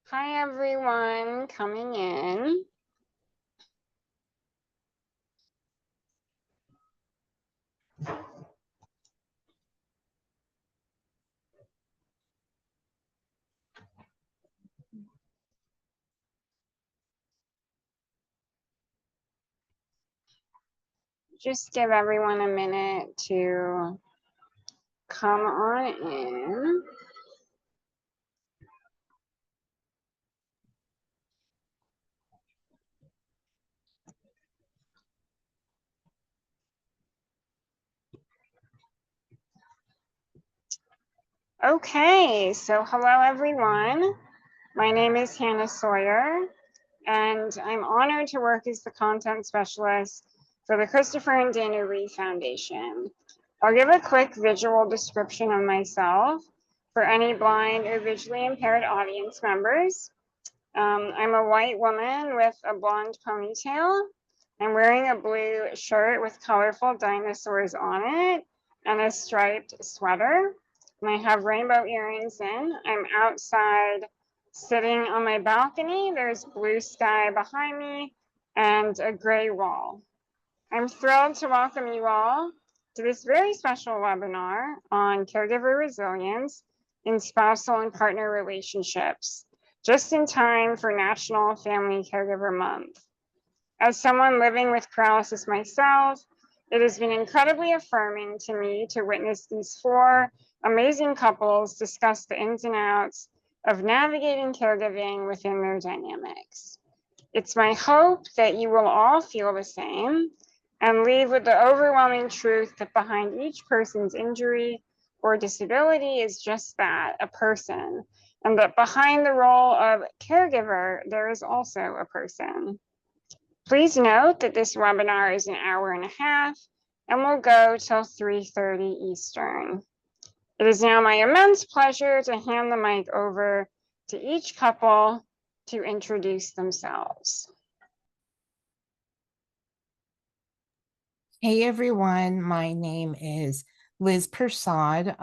Hi, everyone coming in. Just give everyone a minute to come on in. Okay, so hello, everyone. My name is Hannah Sawyer, and I'm honored to work as the content specialist for the Christopher and Dana Reeve Foundation. I'll give a quick visual description of myself for any blind or visually impaired audience members. I'm a white woman with a blonde ponytail. I'm wearing a blue shirt with colorful dinosaurs on it and a striped sweater. And I have rainbow earrings in. I'm outside sitting on my balcony. There's blue sky behind me and a gray wall. I'm thrilled to welcome you all to this very special webinar on caregiver resilience in spousal and partner relationships, just in time for National Family Caregiver Month. As someone living with paralysis myself, it has been incredibly affirming to me to witness these four amazing couples discuss the ins and outs of navigating caregiving within their dynamics. It's my hope that you will all feel the same and leave with the overwhelming truth that behind each person's injury or disability is just that, a person, and that behind the role of caregiver, there is also a person. Please note that this webinar is an hour and a half and will go till 3:30 Eastern. It is now my immense pleasure to hand the mic over to each couple to introduce themselves. Hey everyone, my name is Liz Persad.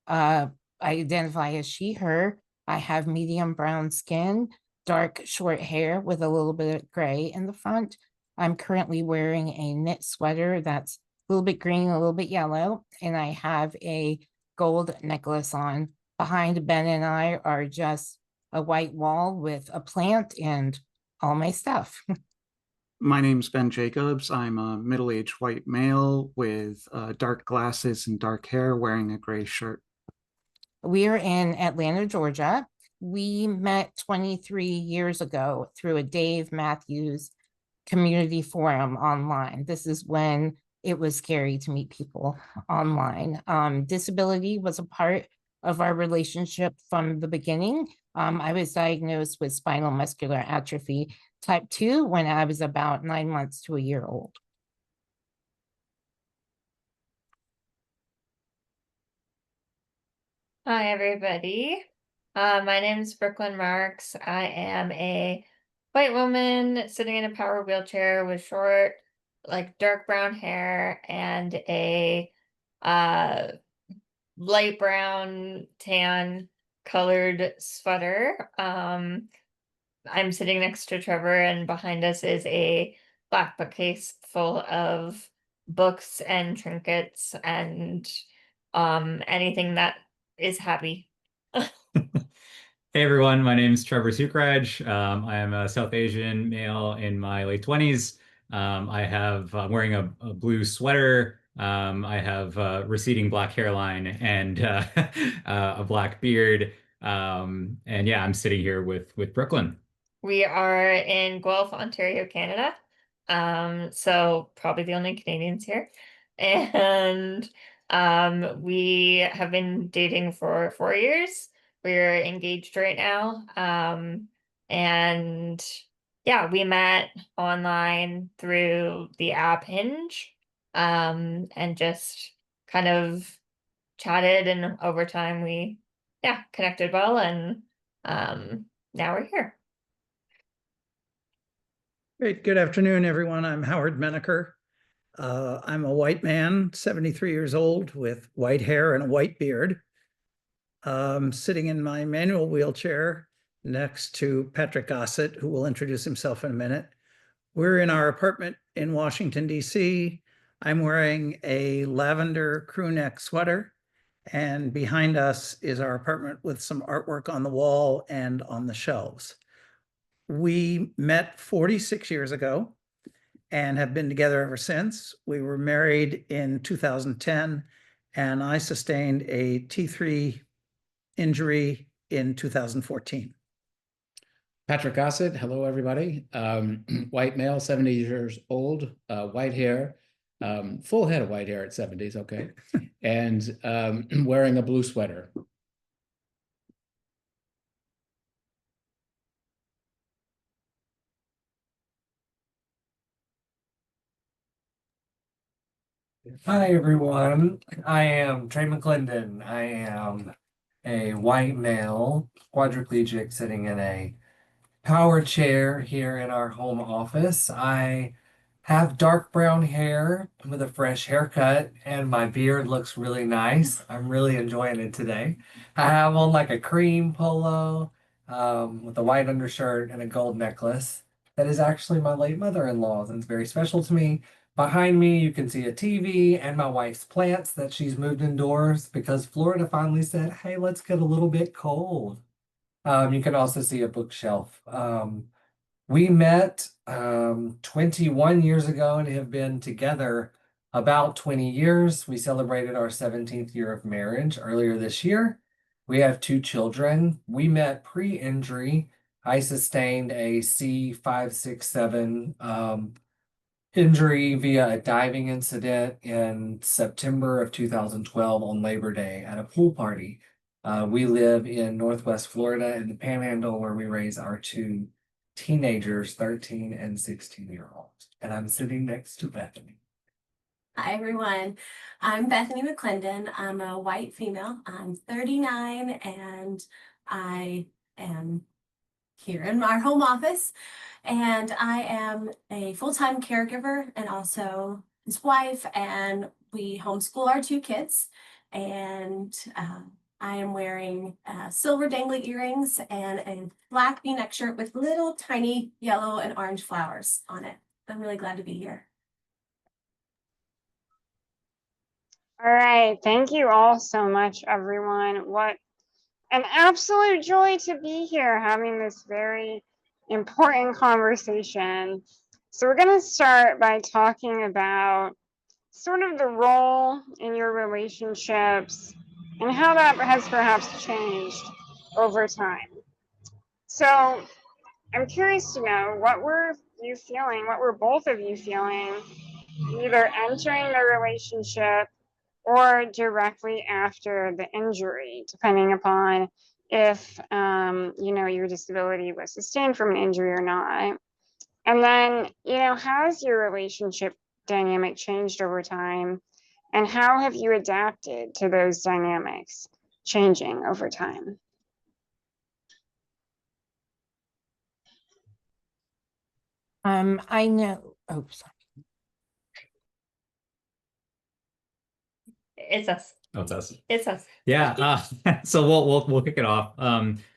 I identify as she, her. I have medium brown skin, dark short hair with a little bit of gray in the front. I'm currently wearing a knit sweater that's a little bit green, a little bit yellow, and I have a gold necklace on. Behind Ben and I are just a white wall with a plant and all my stuff. My name's Ben Jacobs. I'm a middle-aged white male with dark glasses and dark hair, wearing a gray shirt. We are in Atlanta, Georgia. We met 23 years ago through a Dave Matthews community forum online. This is when it was scary to meet people online. Disability was a part of our relationship from the beginning. I was diagnosed with spinal muscular atrophy type 2 when I was about 9 months to a year old. Hi, everybody. My name is Brooklyn Marks. I am a white woman sitting in a power wheelchair with short, like dark brown hair and a light brown tan colored sweater. I'm sitting next to Trevor, and behind us is a black bookcase full of books and trinkets and anything that is happy. Hey everyone, my name is Trevor Sukraj. I am a South Asian male in my late 20s. I'm wearing a blue sweater. I have receding black hairline and a black beard. And yeah, I'm sitting here with Brooklyn. We are in Guelph, Ontario, Canada. So probably the only Canadians here. And we have been dating for 4 years. We're engaged right now. And yeah, we met online through the app Hinge, and just kind of chatted, and over time we connected well, and now we're here. Great. Good afternoon, everyone. I'm Howard Menaker. I'm a white man, 73 years old, with white hair and a white beard. Sitting in my manual wheelchair next to Patrick Gossett, who will introduce himself in a minute. We're in our apartment in Washington, D.C. I'm wearing a lavender crew neck sweater, and behind us is our apartment with some artwork on the wall and on the shelves. We met 46 years ago and have been together ever since. We were married in 2010, and I sustained a T3 injury in 2014. Patrick Gossett, hello everybody. White male, 70 years old, white hair, full head of white hair at 70s, okay, and wearing a blue sweater. Hi everyone, I am Trey McClendon. I am a white male, quadriplegic, sitting in a power chair here in our home office. I have dark brown hair with a fresh haircut, and my beard looks really nice. I'm really enjoying it today. I have on like a cream polo with a white undershirt and a gold necklace. That is actually my late mother-in-law's, and it's very special to me. Behind me, you can see a TV and my wife's plants that she's moved indoors because Florida finally said, hey, let's get a little bit cold. You can also see a bookshelf. We met 21 years ago and have been together about 20 years. We celebrated our 17th year of marriage earlier this year. We have 2 children. We met pre-injury. I sustained a C567 injury via a diving incident in September of 2012 on Labor Day at a pool party. We live in Northwest Florida in the Panhandle, where we raise our 2 teenagers, 13 and 16-year-olds. And I'm sitting next to Bethany. Hi everyone, I'm Bethany McClendon. I'm a white female. I'm 39 and I am here in our home office, and I am a full-time caregiver and also his wife, and we homeschool our 2 kids, and I am wearing silver dangly earrings and a black V-neck shirt with little tiny yellow and orange flowers on it. I'm really glad to be here. All right, thank you all so much, everyone. What an absolute joy to be here having this very important conversation. So we're going to start by talking about sort of the role in your relationships and how that has perhaps changed over time. So I'm curious to know, what were you feeling, what were both of you feeling, either entering the relationship or directly after the injury, depending upon if your disability was sustained from an injury or not. And then, has your relationship dynamic changed over time? And how have you adapted to those dynamics changing over time? I know, oh, sorry. It's us. Oh, it's us. It's us. Yeah. So we'll kick it off.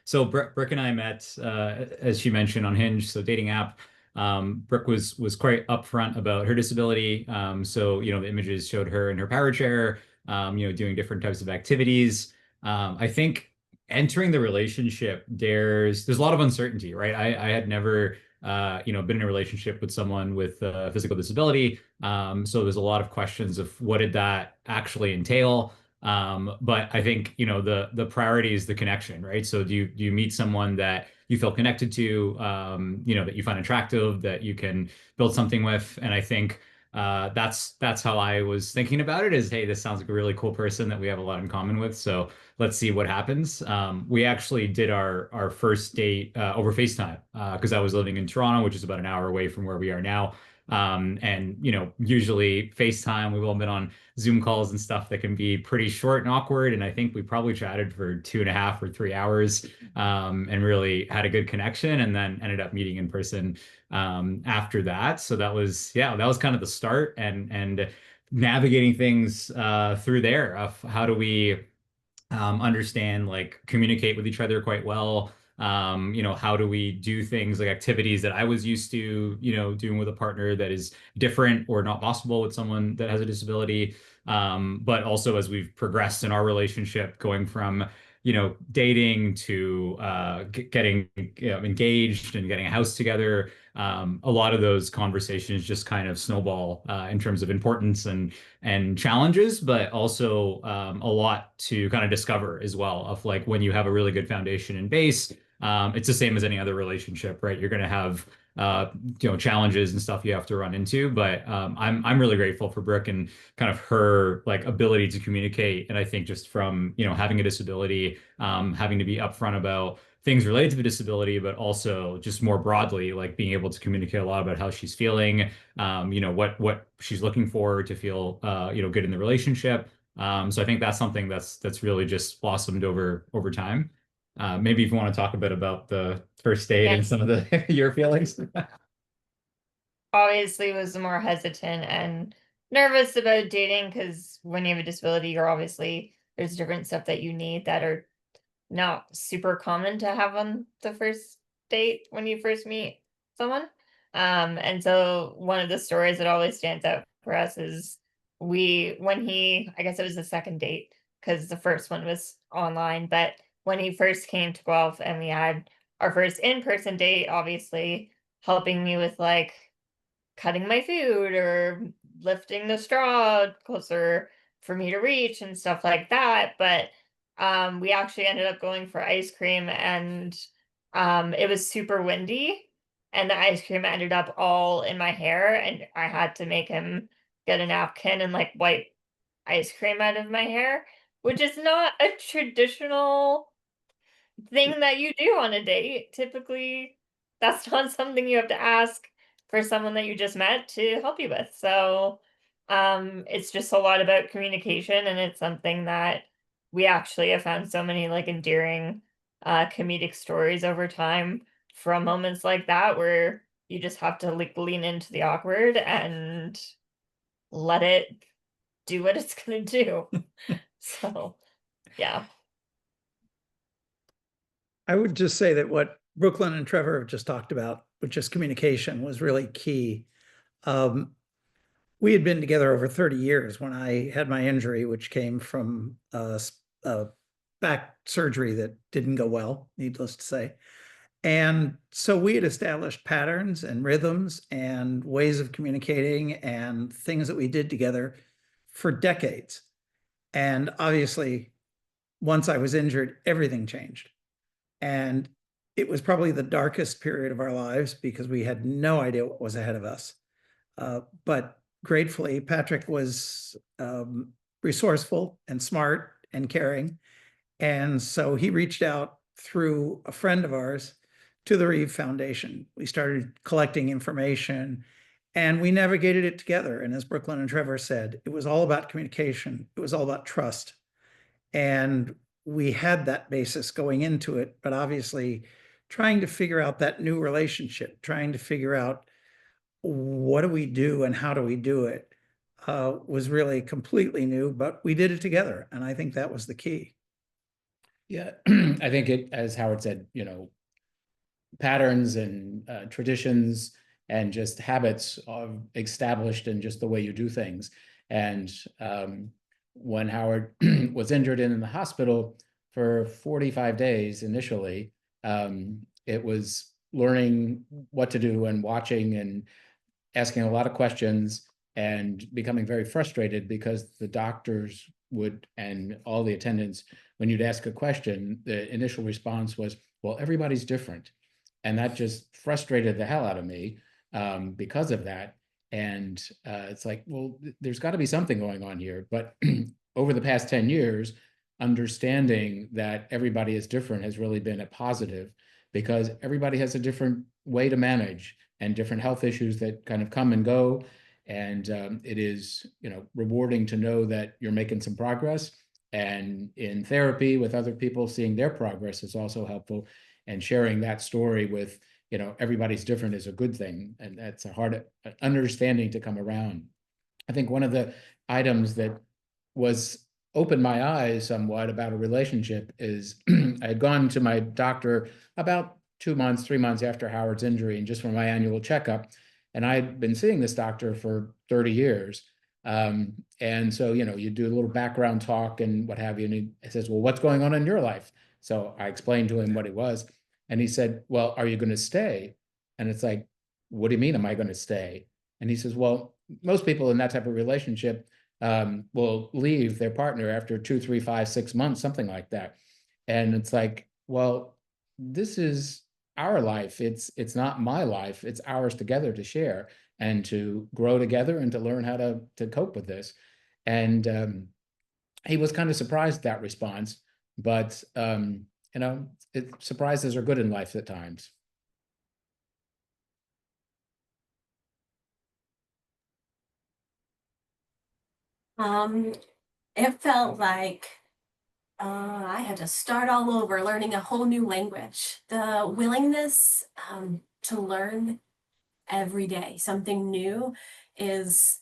So Brooke and I met, as she mentioned, on Hinge, so dating app. Brooke was quite upfront about her disability. So the images showed her in her power chair, doing different types of activities. I think entering the relationship, there's a lot of uncertainty, right? I had never been in a relationship with someone with a physical disability. So there's a lot of questions of what did that actually entail. But I think, the priority is the connection, right? So do you meet someone that you feel connected to, that you find attractive, that you can build something with? And I think that's how I was thinking about it, is, hey, this sounds like a really cool person that we have a lot in common with. So let's see what happens. We actually did our first date over FaceTime because I was living in Toronto, which is about an hour away from where we are now. And usually FaceTime, we've all been on Zoom calls and stuff that can be pretty short and awkward. And I think we probably chatted for 2.5 or 3 hours and really had a good connection, and then ended up meeting in person after that. So that was kind of the start, and navigating things through there of how do we understand, like, communicate with each other quite well. You know, how do we do things like activities that I was used to, you know, doing with a partner that is different or not possible with someone that has a disability. But also as we've progressed in our relationship, going from, you know, dating to getting, you know, engaged and getting a house together, a lot of those conversations just kind of snowball in terms of importance and challenges, but also a lot to kind of discover as well. Of like when you have a really good foundation and base, it's the same as any other relationship, right? You're going to have you know, challenges and stuff you have to run into, but I'm really grateful for Brooke and kind of her like ability to communicate. And I think just from, you know, having a disability, having to be upfront about things related to the disability, but also just more broadly, like being able to communicate a lot about how she's feeling, you know, what she's looking for to feel, you know, good in the relationship. So I think that's something that's really just blossomed over time. Maybe if you want to talk a bit about the first date and some of the your feelings. Obviously was more hesitant and nervous about dating because when you have a disability, you're obviously there's different stuff that you need that are not super common to have on the first date when you first meet someone. And so one of the stories that always stands out for us is I guess it was the second date because the first one was online, but when he first came to Guelph and we had our first in-person date, obviously helping me with like cutting my food or lifting the straw closer for me to reach and stuff like that. But we actually ended up going for ice cream and it was super windy and the ice cream ended up all in my hair and I had to make him get a napkin and like wipe ice cream out of my hair, which is not a traditional thing that you do on a date. Typically, that's not something you have to ask for someone that you just met to help you with. So, it's just a lot about communication, and it's something that we actually have found so many like endearing, comedic stories over time from moments like that where you just have to like lean into the awkward and let it do what it's gonna do. So, yeah. I would just say that what Brooklyn and Trevor have just talked about, which is communication, was really key. We had been together over 30 years when I had my injury, which came from a back surgery that didn't go well, needless to say. And so we had established patterns and rhythms and ways of communicating and things that we did together for decades. And obviously, once I was injured, everything changed. And it was probably the darkest period of our lives because we had no idea what was ahead of us. But gratefully, Patrick was resourceful and smart and caring. And so he reached out through a friend of ours to the Reeve Foundation. We started collecting information and we navigated it together. And as Brooklyn and Trevor said, it was all about communication. It was all about trust. And we had that basis going into it, but obviously trying to figure out that new relationship, trying to figure out what do we do and how do we do it, was really completely new, but we did it together. And I think that was the key. Yeah, I think it, as Howard said, you know, patterns and traditions and just habits are established in just the way you do things. And when Howard was injured in the hospital for 45 days initially, it was learning what to do and watching and asking a lot of questions and becoming very frustrated because the doctors would, and all the attendants, when you'd ask a question, the initial response was, well, everybody's different. And that just frustrated the hell out of me because of that. And it's like, well, there's got to be something going on here. But over the past 10 years, understanding that everybody is different has really been a positive because everybody has a different way to manage and different health issues that kind of come and go. And it is, you know, rewarding to know that you're making some progress. And in therapy with other people, seeing their progress is also helpful. And sharing that story with, you know, everybody's different is a good thing. And that's a hard understanding to come around. I think one of the items that was opened my eyes somewhat about a relationship is I had gone to my doctor about 2 months, 3 months after Howard's injury, and just for my annual checkup. And I'd been seeing this doctor for 30 years. And so, you do a little background talk and what have you. And he says, well, what's going on in your life? So I explained to him what it was. And he said, well, are you going to stay? And it's like, what do you mean, am I going to stay? And he says, well, most people in that type of relationship will leave their partner after 2, 3, 5, 6 months, something like that. And it's like, well, this is our life. It's not my life. It's ours together to share and to grow together and to learn how to cope with this. And he was kind of surprised at that response, but surprises are good in life at times. It felt like I had to start all over, learning a whole new language. The willingness to learn every day something new is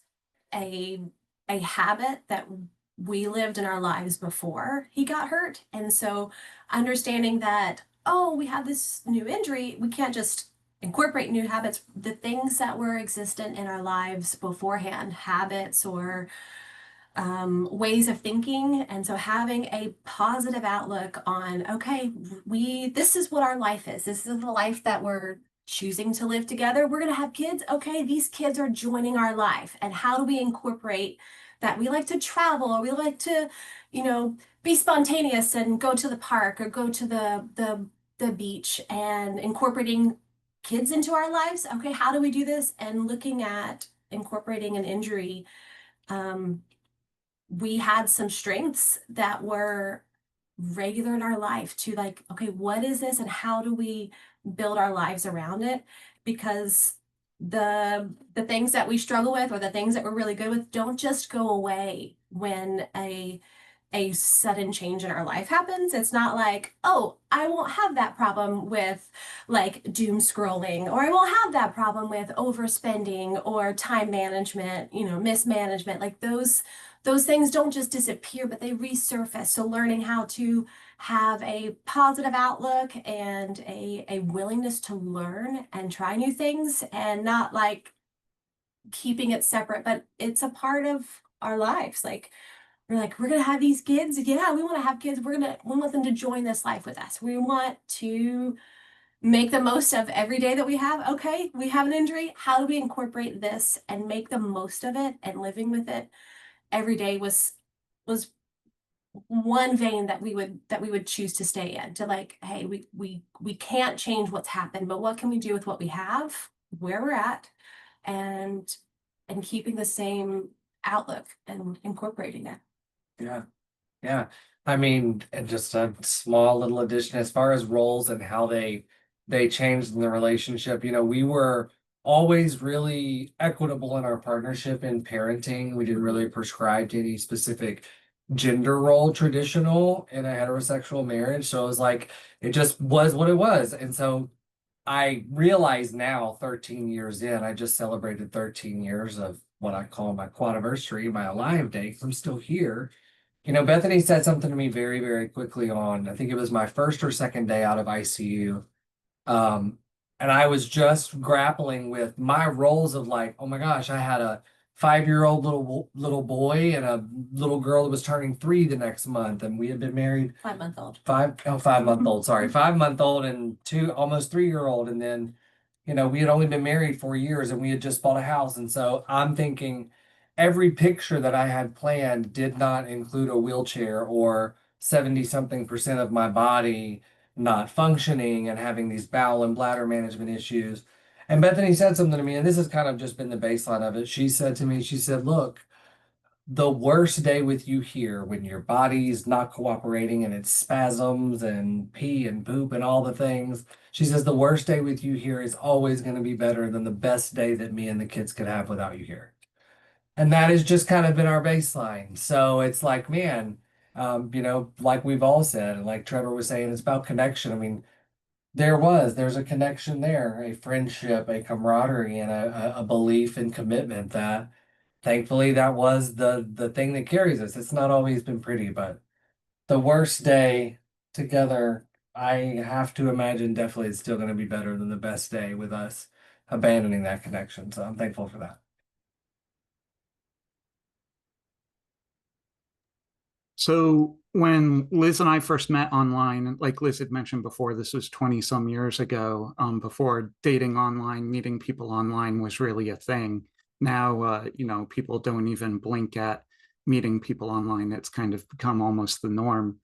a habit that we lived in our lives before he got hurt. And so understanding that, oh, we have this new injury, we can't just incorporate new habits. The things that were existent in our lives beforehand, habits or ways of thinking. And so having a positive outlook on, okay, this is what our life is. This is the life that we're choosing to live together. We're going to have kids. Okay, these kids are joining our life. And how do we incorporate that? We like to travel, or we like to, be spontaneous and go to the park or go to the beach, and incorporating kids into our lives. Okay, how do we do this? And looking at incorporating an injury, we had some strengths that were regular in our life to, like, okay, what is this and how do we build our lives around it? Because the things that we struggle with, or the things that we're really good with, don't just go away when a sudden change in our life happens. It's not like, oh, I won't have that problem with like doom scrolling, or I won't have that problem with overspending or time management, mismanagement. Like those things don't just disappear, but they resurface. So learning how to have a positive outlook and a willingness to learn and try new things, and not like keeping it separate, but it's a part of our lives. Like, we're gonna have these kids. Yeah, we want to have kids. We want them to join this life with us. We want to make the most of every day that we have. Okay, we have an injury. How do we incorporate this and make the most of it? And living with it every day was one vein that we would choose to stay in. To like, hey, we can't change what's happened, but what can we do with what we have, where we're at, and keeping the same outlook and incorporating it. Yeah. Yeah. I mean, and just a small little addition as far as roles and how they changed in the relationship. We were always really equitable in our partnership in parenting. We didn't really prescribe to any specific gender role traditional in a heterosexual marriage. So it was like, it just was what it was. And so I realize now, 13 years in, I just celebrated 13 years of what I call my quadiversary, my alive day, 'cause I'm still here. Bethany said something to me very, very quickly on, I think it was my first or second day out of ICU. And I was just grappling with my roles of like, oh my gosh, I had a 5-year-old little boy and a little girl that was turning 3 the next month, and we had been married 5-month old. 5-month old, sorry, 5-month old and 2 almost 3-year-old, and then we had only been married 4 years and we had just bought a house, and so I'm thinking every picture that I had planned did not include a wheelchair or 70-something% of my body not functioning and having these bowel and bladder management issues. And Bethany said something to me, and this has kind of just been the baseline of it. She said to me, she said, look, the worst day with you here, when your body's not cooperating and it's spasms and pee and poop and all the things, she says, the worst day with you here is always going to be better than the best day that me and the kids could have without you here. And that has just kind of been our baseline. So it's like, man, like we've all said, and like Trevor was saying, it's about connection. I mean, there's a connection there, a friendship, a camaraderie, and a belief and commitment that thankfully that was the thing that carries us. It's not always been pretty, but the worst day together, I have to imagine definitely it's still going to be better than the best day with us abandoning that connection. So I'm thankful for that. So when Liz and I first met online, like Liz had mentioned before, this was 20 some years ago, before dating online, meeting people online was really a thing. Now, people don't even blink at meeting people online. It's kind of become almost the norm.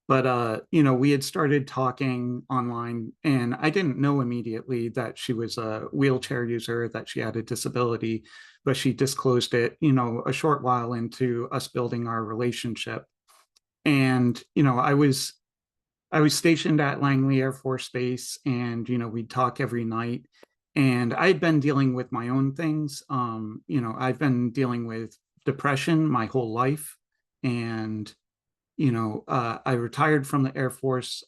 But, we had started talking online, and I didn't know immediately that she was a wheelchair user, that she had a disability, but she disclosed it, a short while into us building our relationship. And I was stationed at Langley Air Force Base, and we'd talk every night. And I had been dealing with my own things. I've been dealing with depression my whole life. And I retired from the Air Force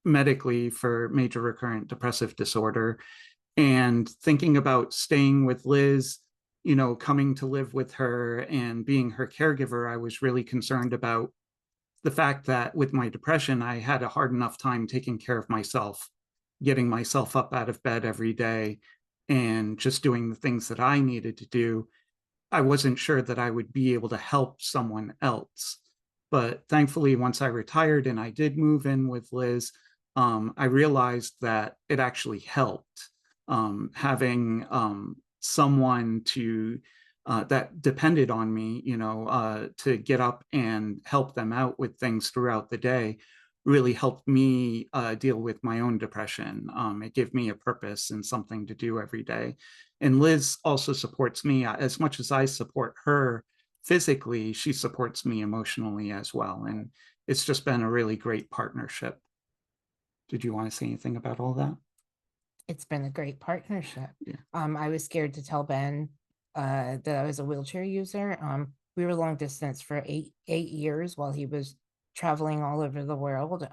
medically for major recurrent depressive disorder. And thinking about staying with Liz, coming to live with her and being her caregiver, I was really concerned about the fact that with my depression, I had a hard enough time taking care of myself, getting myself up out of bed every day, and just doing the things that I needed to do. I wasn't sure that I would be able to help someone else. But thankfully, once I retired and I did move in with Liz, I realized that it actually helped, having someone that depended on me, to get up and help them out with things throughout the day, really helped me deal with my own depression. It gave me a purpose and something to do every day. And Liz also supports me as much as I support her physically, she supports me emotionally as well. And it's just been a really great partnership. Did you want to say anything about all that? It's been a great partnership. Yeah. I was scared to tell Ben that I was a wheelchair user. We were long distance for eight years while he was traveling all over the world.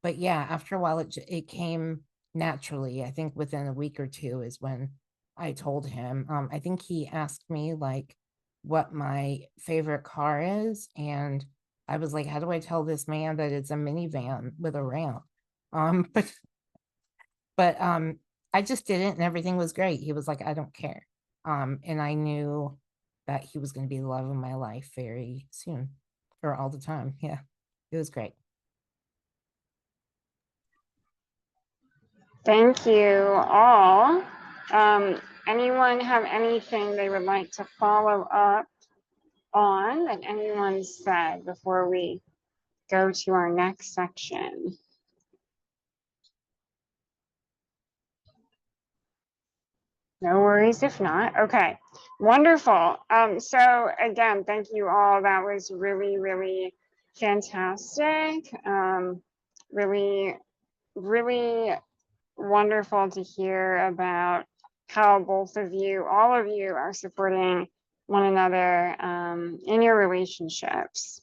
But yeah, after a while, it came naturally. I think within a week or two is when I told him. I think he asked me like what my favorite car is, and I was like, "How do I tell this man that it's a minivan with a ramp?" But I just did it, and everything was great. He was like, "I don't care." And I knew that he was going to be the love of my life very soon, or all the time. Yeah, it was great. Thank you all. Anyone have anything they would like to follow up on that anyone said before we go to our next section? No worries if not. Okay, wonderful. So again, thank you all. That was really, really fantastic. Really, really wonderful to hear about how both of you, all of you, are supporting one another in your relationships.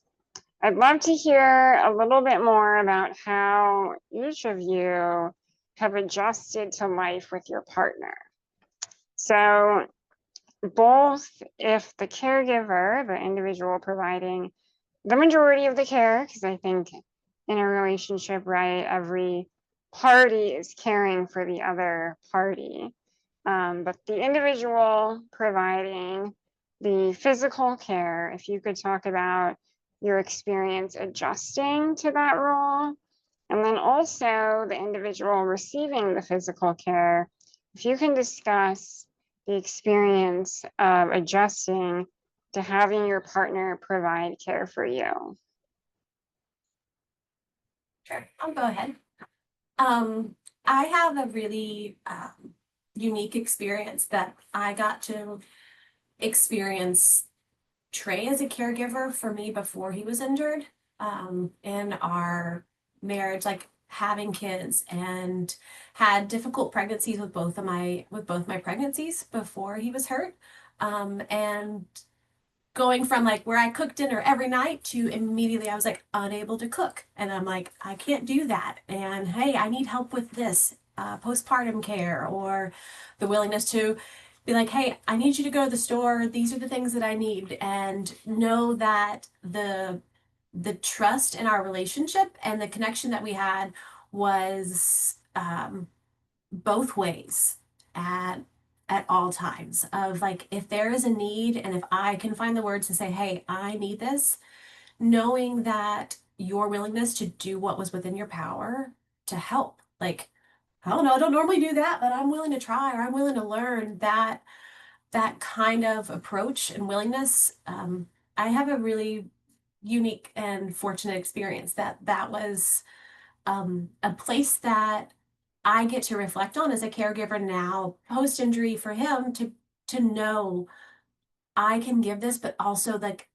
I'd love to hear a little bit more about how each of you have adjusted to life with your partner. So both if the caregiver, the individual providing the majority of the care, because I think in a relationship, right, every party is caring for the other party. But the individual providing the physical care, if you could talk about your experience adjusting to that role, and then also the individual receiving the physical care, if you can discuss the experience of adjusting to having your partner provide care for you. Sure, I'll go ahead. I have a really unique experience that I got to experience Trey as a caregiver for me before he was injured in our marriage, like having kids, and had difficult pregnancies with both my pregnancies before he was hurt, and going from like where I cooked dinner every night to immediately I was like unable to cook, and I'm like, I can't do that, and hey, I need help with this postpartum care, or the willingness to be like, hey, I need you to go to the store. These are the things that I need. And know that the trust in our relationship and the connection that we had was both ways at all times, of like, if there is a need and if I can find the words to say, hey, I need this, knowing that your willingness to do what was within your power to help. Like, I don't know, I don't normally do that, but I'm willing to try, or I'm willing to learn. That kind of approach and willingness. I have a really unique and fortunate experience that was a place that I get to reflect on as a caregiver now, post injury, for him to know I can give this, but also like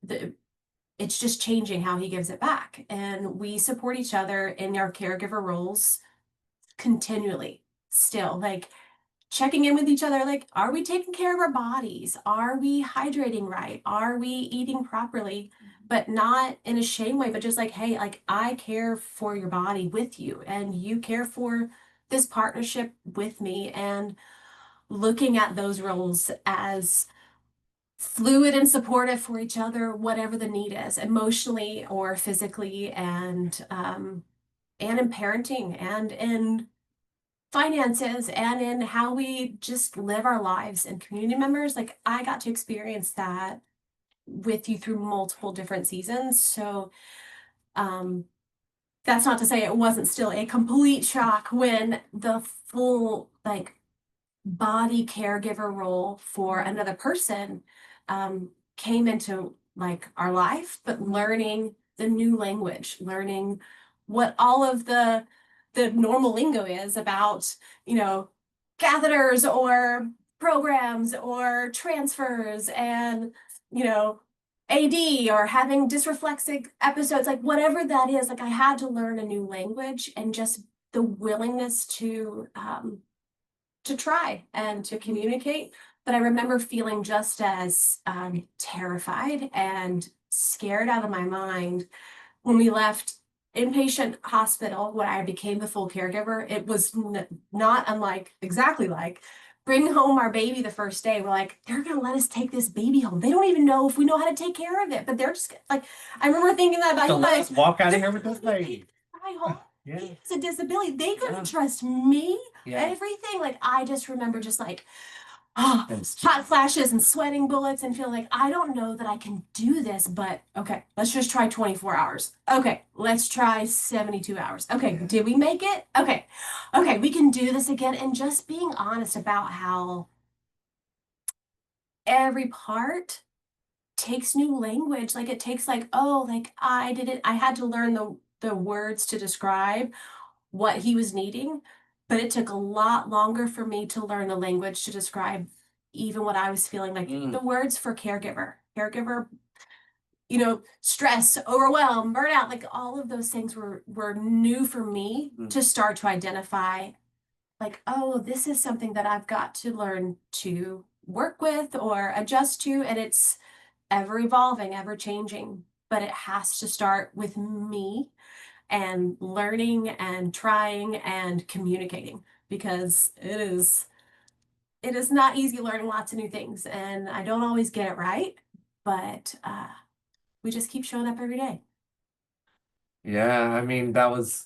it's just changing how he gives it back. And we support each other in our caregiver roles continually, still, like checking in with each other, like, are we taking care of our bodies? Are we hydrating right? Are we eating properly? But not in a shame way, but just like, hey, like, I care for your body with you, and you care for this partnership with me. And looking at those roles as fluid and supportive for each other, whatever the need is, emotionally or physically, and in parenting and in finances and in how we just live our lives and community members. Like, I got to experience that with you through multiple different seasons. So that's not to say it wasn't still a complete shock when the full like body caregiver role for another person came into like our life, but learning the new language, learning what all of the normal lingo is about, catheters or programs or transfers and, AD or having dysreflexic episodes, like whatever that is. Like, I had to learn a new language, and just the willingness to try and to communicate. But I remember feeling just as terrified and scared out of my mind when we left inpatient hospital, when I became the full caregiver. It was not unlike, exactly like, bringing home our baby the first day. We're like, they're going to let us take this baby home. They don't even know if we know how to take care of it, but they're just like, I remember thinking that about Don't you let guys. us walk out of here with this baby. Right home. Yeah. He has a disability. They couldn't Yeah. trust me. Yeah. Everything. Like, I just remember just like, hot flashes and sweating bullets, and feeling like, I don't know that I can do this, but okay, let's just try 24 hours. Okay, let's try 72 hours. Okay, did we make it? Okay, we can do this again. And just being honest about how every part takes new language. Like, it takes like, oh, like I had to learn the words to describe what he was needing, but it took a lot longer for me to learn the language to describe even what I was feeling. Like, the words for caregiver, stress, overwhelm, burnout, like all of those things were new for me to start to identify, like, oh, this is something that I've got to learn to work with or adjust to. And it's ever evolving, ever changing, but it has to start with me and learning and trying and communicating, because it is not easy learning lots of new things, and I don't always get it right, but we just keep showing up every day. Yeah, I mean, as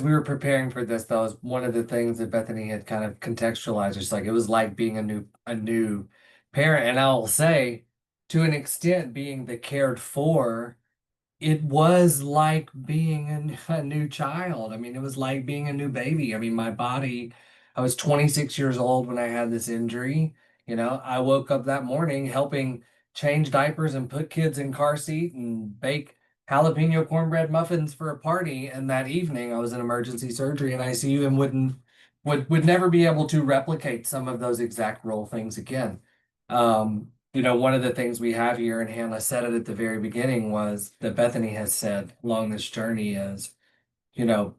we were preparing for this, that was one of the things that Bethany had kind of contextualized. Just like, it was like being a new parent. And I'll say, to an extent, being the cared for, it was like being a new child. I mean, it was like being a new baby. I mean, my body, I was 26 years old when I had this injury. I woke up that morning helping change diapers and put kids in car seat and bake jalapeno cornbread muffins for a party. And that evening I was in emergency surgery and ICU, and would never be able to replicate some of those exact role things again. One of the things we have here, and Hannah said it at the very beginning, was that Bethany has said along this journey is,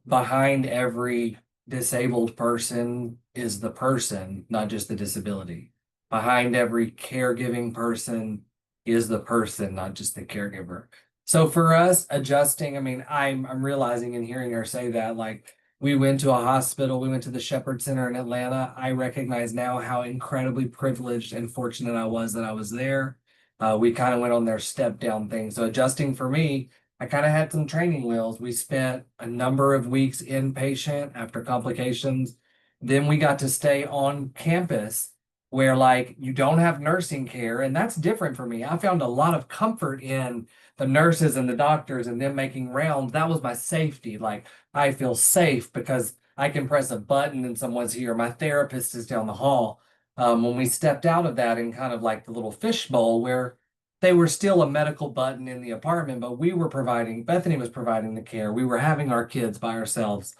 behind every disabled person is the person, not just the disability. Behind every caregiving person is the person, not just the caregiver. So for us, adjusting, I mean, I'm realizing and hearing her say that, like, We went to a hospital. We went to the Shepherd Center in Atlanta. I recognize now how incredibly privileged and fortunate I was that I was there. We kind of went on their step down thing. So adjusting for me, I kind of had some training wheels. We spent a number of weeks inpatient after complications. Then we got to stay on campus where like you don't have nursing care, and that's different for me. I found a lot of comfort in the nurses and the doctors and them making rounds. That was my safety. Like I feel safe because I can press a button and someone's here. My therapist is down the hall. When we stepped out of that in kind of like the little fishbowl where they were still a medical button in the apartment, but we were providing, Bethany was providing the care. We were having our kids by ourselves.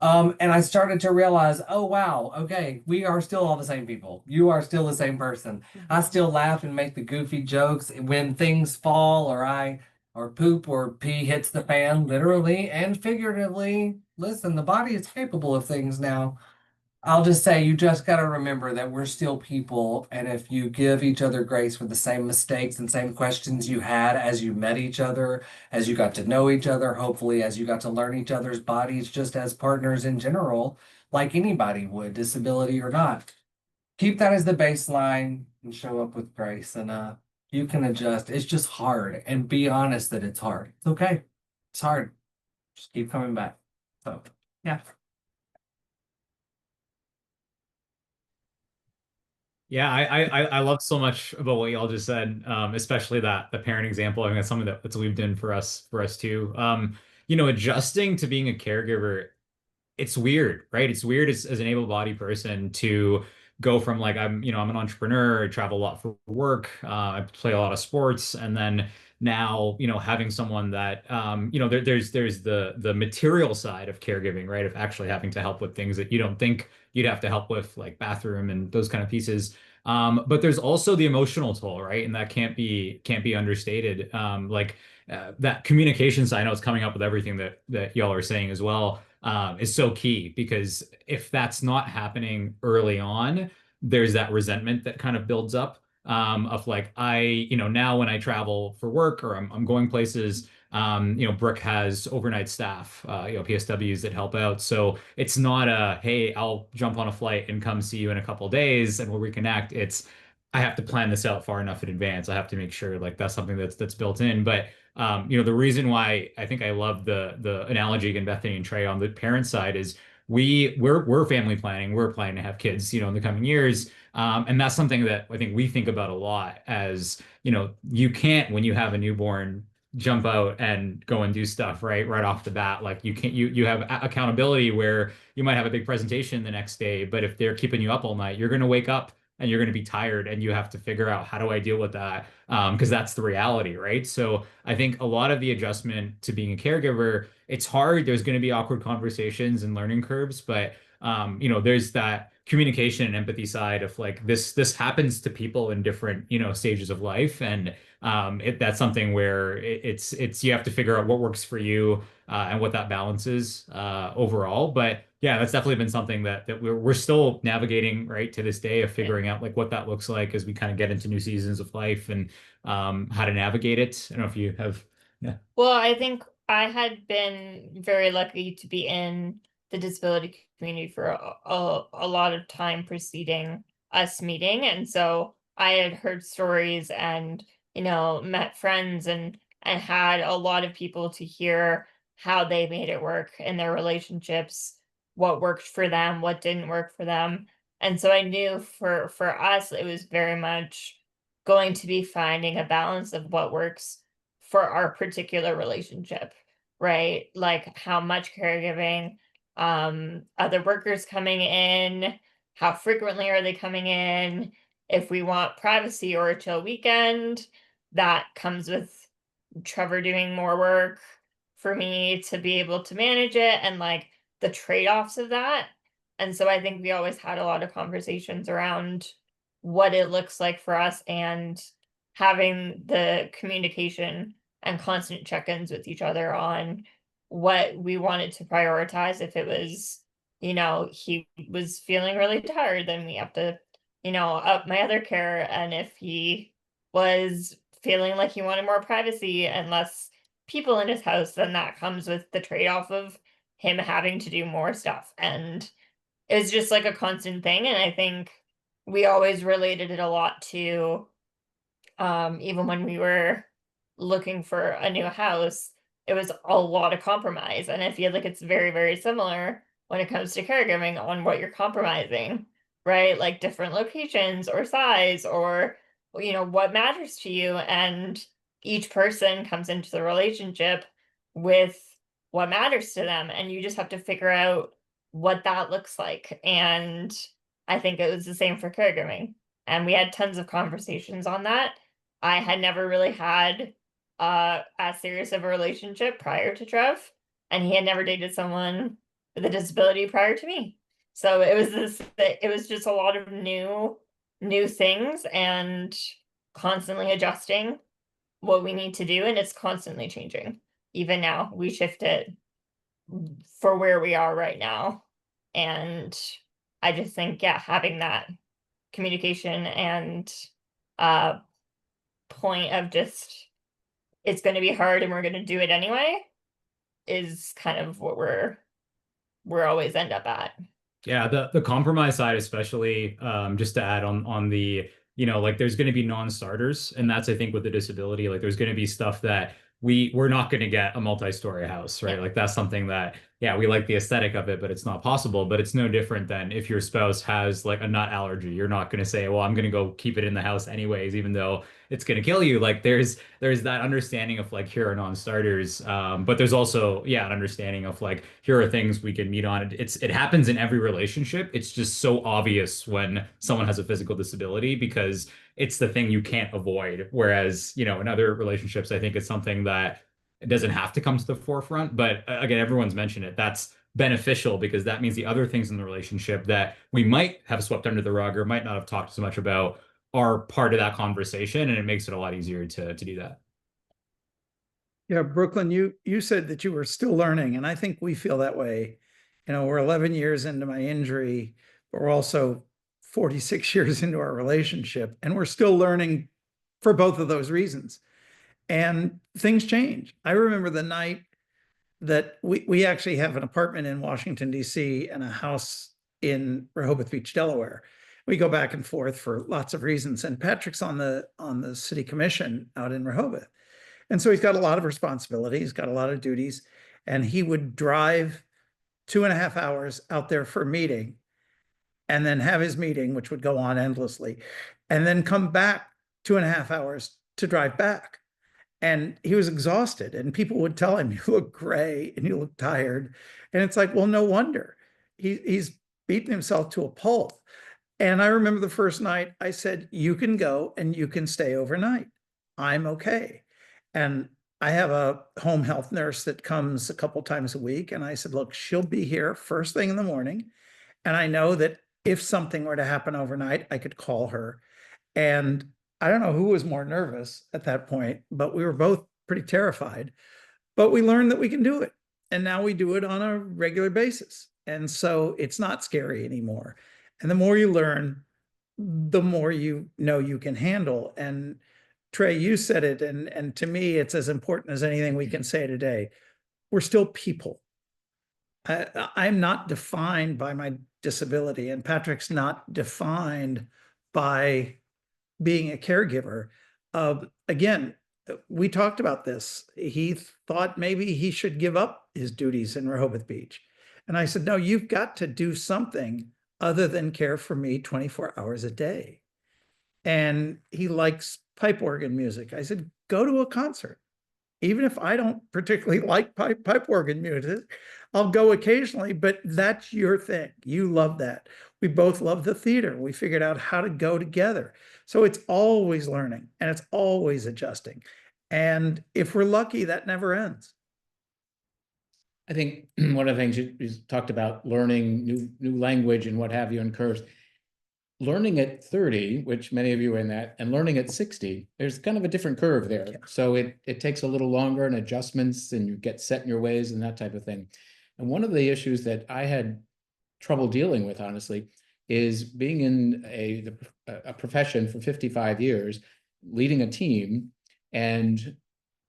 And I started to realize, oh wow, okay, we are still all the same people. You are still the same person. I still laugh and make the goofy jokes when things fall or poop or pee hits the fan, literally and figuratively. Listen, the body is capable of things now. I'll just say you just got to remember that we're still people, and if you give each other grace for the same mistakes and same questions you had as you met each other, as you got to know each other, hopefully as you got to learn each other's bodies just as partners in general, like anybody would, disability or not. Keep that as the baseline and show up with grace, and you can adjust. It's just hard, and be honest that it's hard. It's okay. It's hard. Just keep coming back. So, yeah. Yeah, I love so much about what y'all just said, especially that the parent example. I think that's something that's weaved in for us too. Adjusting to being a caregiver, it's weird, right? It's weird as an able-bodied person to go from like I'm an entrepreneur, I travel a lot for work, I play a lot of sports, and then now having someone that there's the material side of caregiving, right? Of actually having to help with things that you don't think you'd have to help with, like bathroom and those kind of pieces. But there's also the emotional toll, right? And that can't be understated. That communication side, I know it's coming up with everything that y'all are saying as well, is so key, because if that's not happening early on, there's that resentment that kind of builds up, of like, now when I travel for work or I'm going places, Brick has overnight staff, PSWs that help out. So it's not a, hey, I'll jump on a flight and come see you in a couple of days and we'll reconnect. It's, I have to plan this out far enough in advance. I have to make sure like that's something that's built in. But the reason why I think I love the analogy again, Bethany and Trey on the parent side is we're family planning. We're planning to have kids, in the coming years. And that's something that I think we think about a lot as, you can't, when you have a newborn, jump out and go and do stuff right off the bat. Like you can't, you have accountability where you might have a big presentation the next day, but if they're keeping you up all night, you're going to wake up and you're going to be tired, and you have to figure out, how do I deal with that? Because that's the reality, right? So I think a lot of the adjustment to being a caregiver, it's hard. There's going to be awkward conversations and learning curves, but there's that communication and empathy side of like this happens to people in different, stages of life. And that's something where it's you have to figure out what works for you, and what that balance is, overall. But yeah, that's definitely been something that we're still navigating right to this day, of figuring out like what that looks like as we kind of get into new seasons of life, and how to navigate it. I don't know if you have. Yeah. Well, I think I had been very lucky to be in the disability community for a lot of time preceding us meeting. And so I had heard stories and, met friends and had a lot of people to hear how they made it work in their relationships, what worked for them, what didn't work for them. And so I knew for us, it was very much going to be finding a balance of what works for our particular relationship, right? Like how much caregiving, other workers coming in, how frequently are they coming in? If we want privacy or a chill weekend, that comes with Trevor doing more work for me to be able to manage it, and like the trade-offs of that. And so I think we always had a lot of conversations around what it looks like for us, and having the communication and constant check-ins with each other on what we wanted to prioritize. If it was, he was feeling really tired, then we have to, up my other care. And if he was feeling like he wanted more privacy and less people in his house, then that comes with the trade-off of him having to do more stuff. And it's just like a constant thing. And I think we always related it a lot to, even when we were looking for a new house, it was a lot of compromise. And I feel like it's very, very similar when it comes to caregiving on what you're compromising, right? Like different locations or size or, what matters to you. And each person comes into the relationship with what matters to them. And you just have to figure out what that looks like. And I think it was the same for caregiving. And we had tons of conversations on that. I had never really had as serious of a relationship prior to Trev, and he had never dated someone with a disability prior to me. So it was just a lot of new things and constantly adjusting what we need to do, and it's constantly changing. Even now, we shift it for where we are right now. And I just think, yeah, having that communication and point of just it's going to be hard and we're going to do it anyway is kind of what we're always end up at. Yeah, the compromise side, especially, just to add on the, like there's going to be non-starters, and that's, I think, with the disability, like there's going to be stuff that we're not going to get a multi-story house, right? Yeah. Like that's something that, yeah, we like the aesthetic of it, but it's not possible. But it's no different than if your spouse has like a nut allergy. You're not going to say, well, I'm going to go keep it in the house anyways, even though it's going to kill you. Like there's that understanding of like, here are non-starters. But there's also, yeah, an understanding of like, here are things we can meet on. It happens in every relationship. It's just so obvious when someone has a physical disability because it's the thing you can't avoid. Whereas, in other relationships, I think it's something that it doesn't have to come to the forefront. But again, everyone's mentioned it. That's beneficial because that means the other things in the relationship that we might have swept under the rug or might not have talked so much about are part of that conversation, and it makes it a lot easier to do that. Yeah, Brooklyn, you said that you were still learning, and I think we feel that way. We're 11 years into my injury, but we're also 46 years into our relationship, and we're still learning for both of those reasons. And things change. I remember the night that we actually have an apartment in Washington, D.C. and a house in Rehoboth Beach, Delaware. We go back and forth for lots of reasons. And Patrick's on the city commission out in Rehoboth. And so he's got a lot of responsibility. He's got a lot of duties. And he would drive 2.5 hours out there for a meeting and then have his meeting, which would go on endlessly, and then come back 2.5 hours to drive back. And he was exhausted, and people would tell him, you look gray and you look tired. And it's like, well, no wonder. He's beaten himself to a pulp. And I remember the first night I said, you can go and you can stay overnight. I'm okay. And I have a home health nurse that comes a couple times a week. And I said, look, she'll be here first thing in the morning. And I know that if something were to happen overnight, I could call her. And I don't know who was more nervous at that point, but we were both pretty terrified. But we learned that we can do it. And now we do it on a regular basis. And so it's not scary anymore. And the more you learn, the more you know you can handle. And Trey, you said it, and to me, it's as important as anything we can say today. We're still people. I'm not defined by my disability, and Patrick's not defined by being a caregiver. Again, we talked about this. He thought maybe he should give up his duties in Rehoboth Beach. And I said, no, you've got to do something other than care for me 24 hours a day. And he likes pipe organ music. I said, go to a concert. Even if I don't particularly like pipe organ music, I'll go occasionally, but that's your thing. You love that. We both love the theater. We figured out how to go together. So it's always learning and it's always adjusting. And if we're lucky, that never ends. I think one of the things you talked about, learning new language and what have you, and curves. Learning at 30, which many of you are in that, and learning at 60, there's kind of a different curve there. Yeah. So it takes a little longer and adjustments, and you get set in your ways and that type of thing. And one of the issues that I had trouble dealing with, honestly, is being in a profession for 55 years, leading a team, and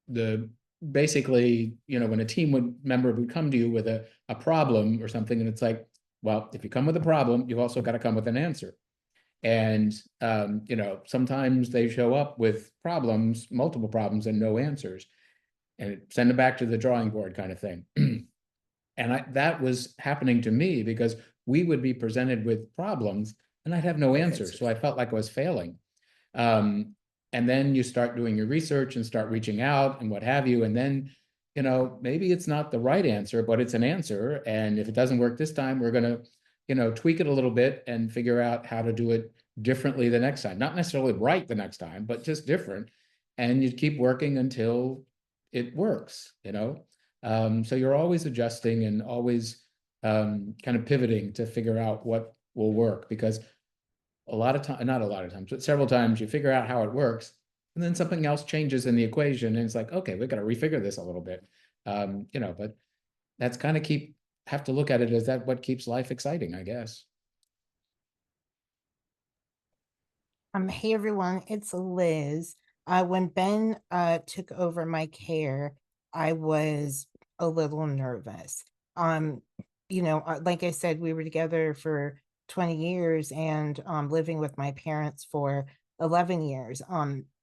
the basically, when a team member would come to you with a problem or something, and it's like, well, if you come with a problem, you've also got to come with an answer. And, sometimes they show up with problems, multiple problems, and no answers, and send them back to the drawing board kind of thing. And that was happening to me because we would be presented with problems and I'd have no answers. So I felt like I was failing. And then you start doing your research and start reaching out and what have you. And then, maybe it's not the right answer, but it's an answer. And if it doesn't work this time, we're going to, tweak it a little bit and figure out how to do it differently the next time. Not necessarily right the next time, but just different. And you keep working until it works, So you're always adjusting and always kind of pivoting to figure out what will work, because a lot of time, not a lot of times, but several times you figure out how it works, and then something else changes in the equation, and it's like, okay, we've got to refigure this a little bit. But that's kind of have to look at it as that what keeps life exciting, I guess. Hey everyone, it's Liz. When Ben took over my care, I was a little nervous. Like I said, we were together for 20 years and living with my parents for 11 years.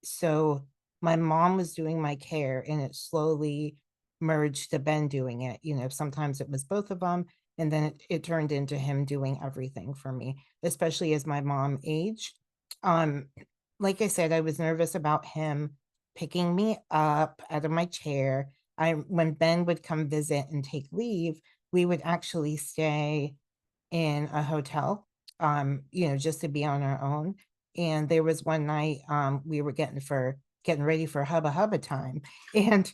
So my mom was doing my care and it slowly merged to Ben doing it. Sometimes it was both of them, and then it turned into him doing everything for me, especially as my mom aged. Like I said, I was nervous about him picking me up out of my chair. When Ben would come visit and take leave, we would actually stay in a hotel, just to be on our own. And there was one night we were getting ready for Hubba Hubba time. And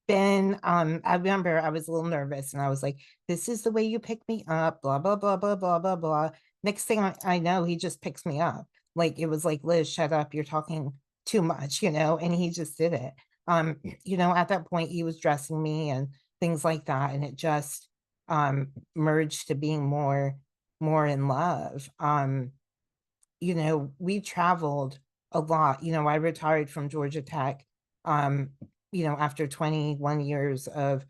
Ben, I remember I was a little nervous and I was like, this is the way you pick me up, blah, blah, blah, blah, blah, blah, blah. Next thing I know, he just picks me up. Like, it was like, Liz, shut up, you're talking too much, and he just did it. At that point he was dressing me and things like that. And it just merged to being more in love. We traveled a lot. I retired from Georgia Tech, after 21 years of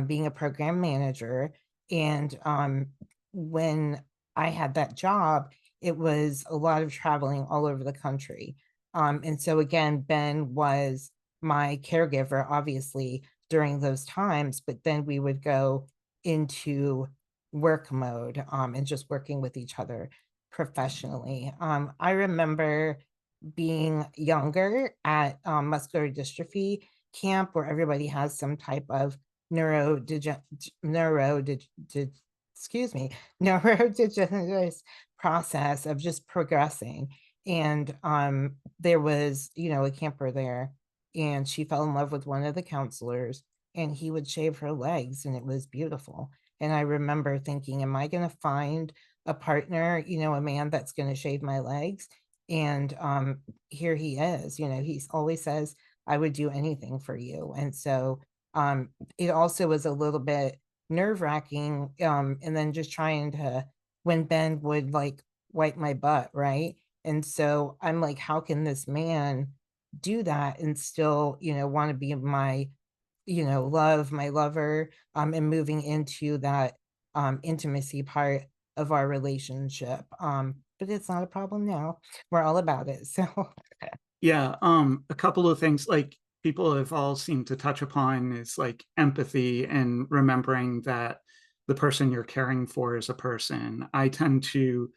being a program manager. And when I had that job, it was a lot of traveling all over the country. And so again, Ben was my caregiver, obviously, during those times, but then we would go into work mode and just working with each other professionally. I remember being younger at muscular dystrophy camp, where everybody has some type of neurodegenerative process of just progressing. And there was, a camper there, and she fell in love with one of the counselors, and he would shave her legs, and it was beautiful. And I remember thinking, am I going to find a partner, a man that's going to shave my legs? And here he is. He always says, I would do anything for you. And so it also was a little bit nerve-wracking, and then just trying to, when Ben would like wipe my butt, right? And so I'm like, how can this man do that and still, want to be my, my lover, and moving into that intimacy part of our relationship. But it's not a problem now. We're all about it. So Yeah, a couple of things like people have all seemed to touch upon is like empathy and remembering that the person you're caring for is a person. I tend to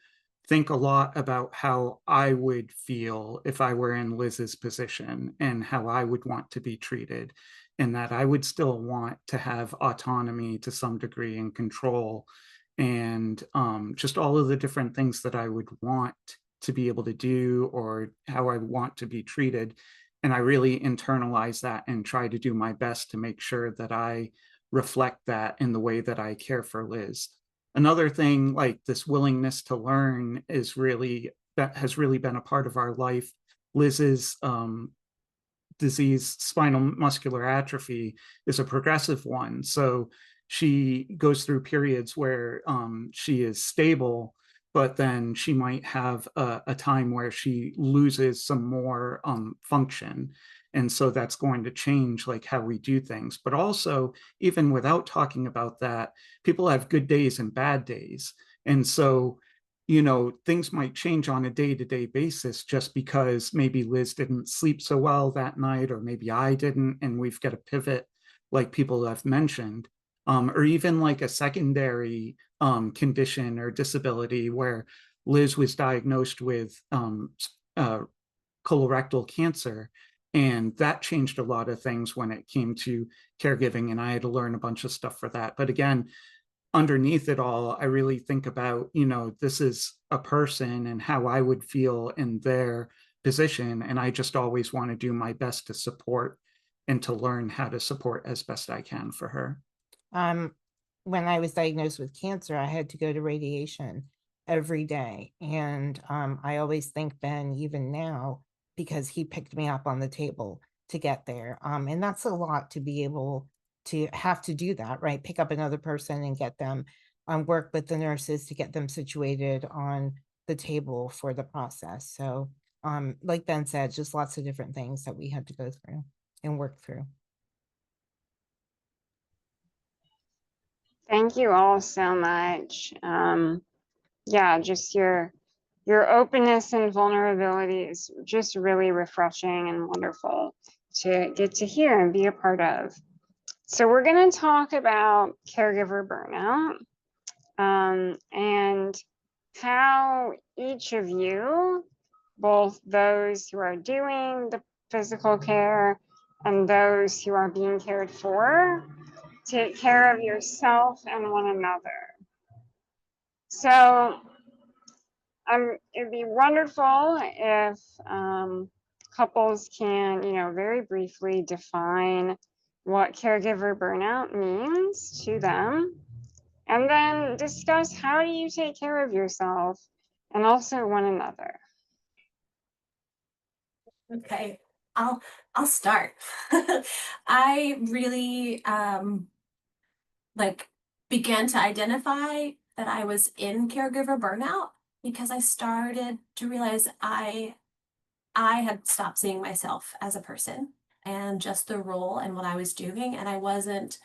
think a lot about how I would feel if I were in Liz's position and how I would want to be treated, and that I would still want to have autonomy to some degree and control, and just all of the different things that I would want to be able to do or how I want to be treated. And I really internalize that and try to do my best to make sure that I reflect that in the way that I care for Liz. Another thing, like this willingness to learn, has really been a part of our life. Liz's disease, spinal muscular atrophy, is a progressive one. So she goes through periods where she is stable, but then she might have a time where she loses some more function. And so that's going to change like how we do things. But also, even without talking about that, people have good days and bad days. And so, you know, things might change on a day-to-day basis just because maybe Liz didn't sleep so well that night, or maybe I didn't, and we've got to pivot, like people have mentioned. Or even like a secondary condition or disability where Liz was diagnosed with colorectal cancer, and that changed a lot of things when it came to caregiving, and I had to learn a bunch of stuff for that. But again, underneath it all, I really think about, you know, this is a person and how I would feel in their position, and I just always want to do my best to support and to learn how to support as best I can for her. When I was diagnosed with cancer, I had to go to radiation every day. And I always thank Ben, even now, because he picked me up on the table to get there. And that's a lot to be able to have to do that, right? Pick up another person and get them, work with the nurses to get them situated on the table for the process. So like Ben said, just lots of different things that we had to go through and work through. Thank you all so much. Yeah, just your openness and vulnerability is just really refreshing and wonderful to get to hear and be a part of. So we're going to talk about caregiver burnout and how each of you, both those who are doing the physical care and those who are being cared for, take care of yourself and one another. So it'd be wonderful if couples can, you know, very briefly define what caregiver burnout means to them, and then discuss how do you take care of yourself and also one another. Okay, I'll start. I really like began to identify that I was in caregiver burnout because I started to realize I had stopped seeing myself as a person and just the role and what I was doing, and I wasn't